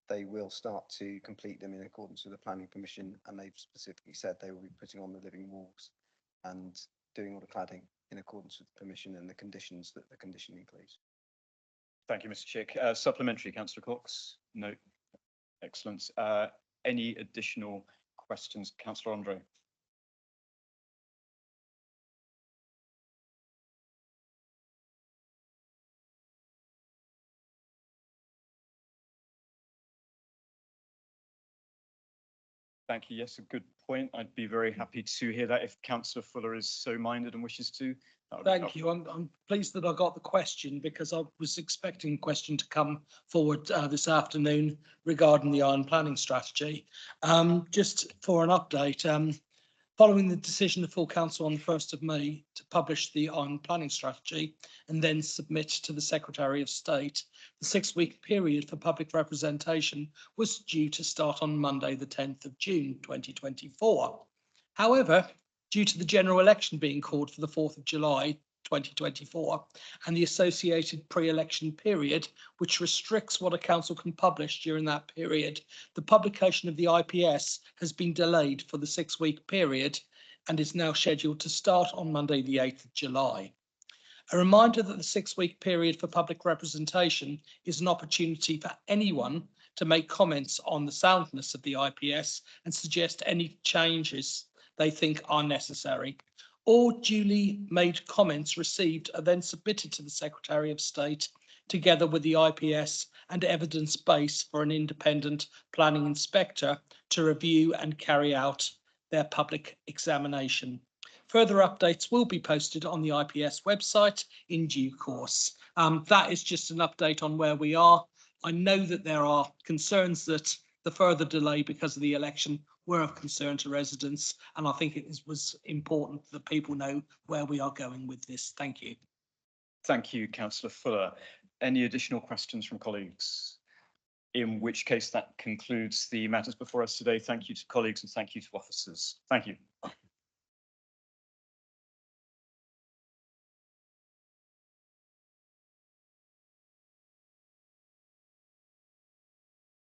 they will start to complete them in accordance with the planning permission. And they've specifically said they will be putting on the living walls and doing all the cladding in accordance with the permission and the conditions that the condition includes.
Thank you, Mr. Chick. Supplementary, Councillor Cox? No. Excellent. Any additional questions, Councillor Andre? Thank you. Yes, a good point. I'd be very happy to hear that if Councillor Fuller is so minded and wishes to.
Thank you. I'm pleased that I got the question because I was expecting a question to come forward this afternoon regarding the iron planning strategy. Just for an update, following the decision of full council on the 1st of May to publish the iron planning strategy and then submit to the Secretary of State, the 6-week period for public representation was due to start on Monday, the 10th of June, 2024. However, due to the general election being called for the 4th of July 2024 and the associated pre-election period, which restricts what a council can publish during that period, the publication of the IPS has been delayed for the 6-week period and is now scheduled to start on Monday, the 8th of July. A reminder that the 6-week period for public representation is an opportunity for anyone to make comments on the soundness of the IPS and suggest any changes they think are necessary. All duly made comments received are then submitted to the Secretary of State together with the IPS and evidence base for an independent planning inspector to review and carry out their public examination. Further updates will be posted on the IPS website in due course. That is just an update on where we are. I know that there are concerns that the further delay because of the election were of concern to residents, and I think it was important that people know where we are going with this. Thank you.
Thank you, Councillor Fuller. Any additional questions from colleagues? In which case that concludes the matters before us today. Thank you to colleagues and thank you to officers. Thank you.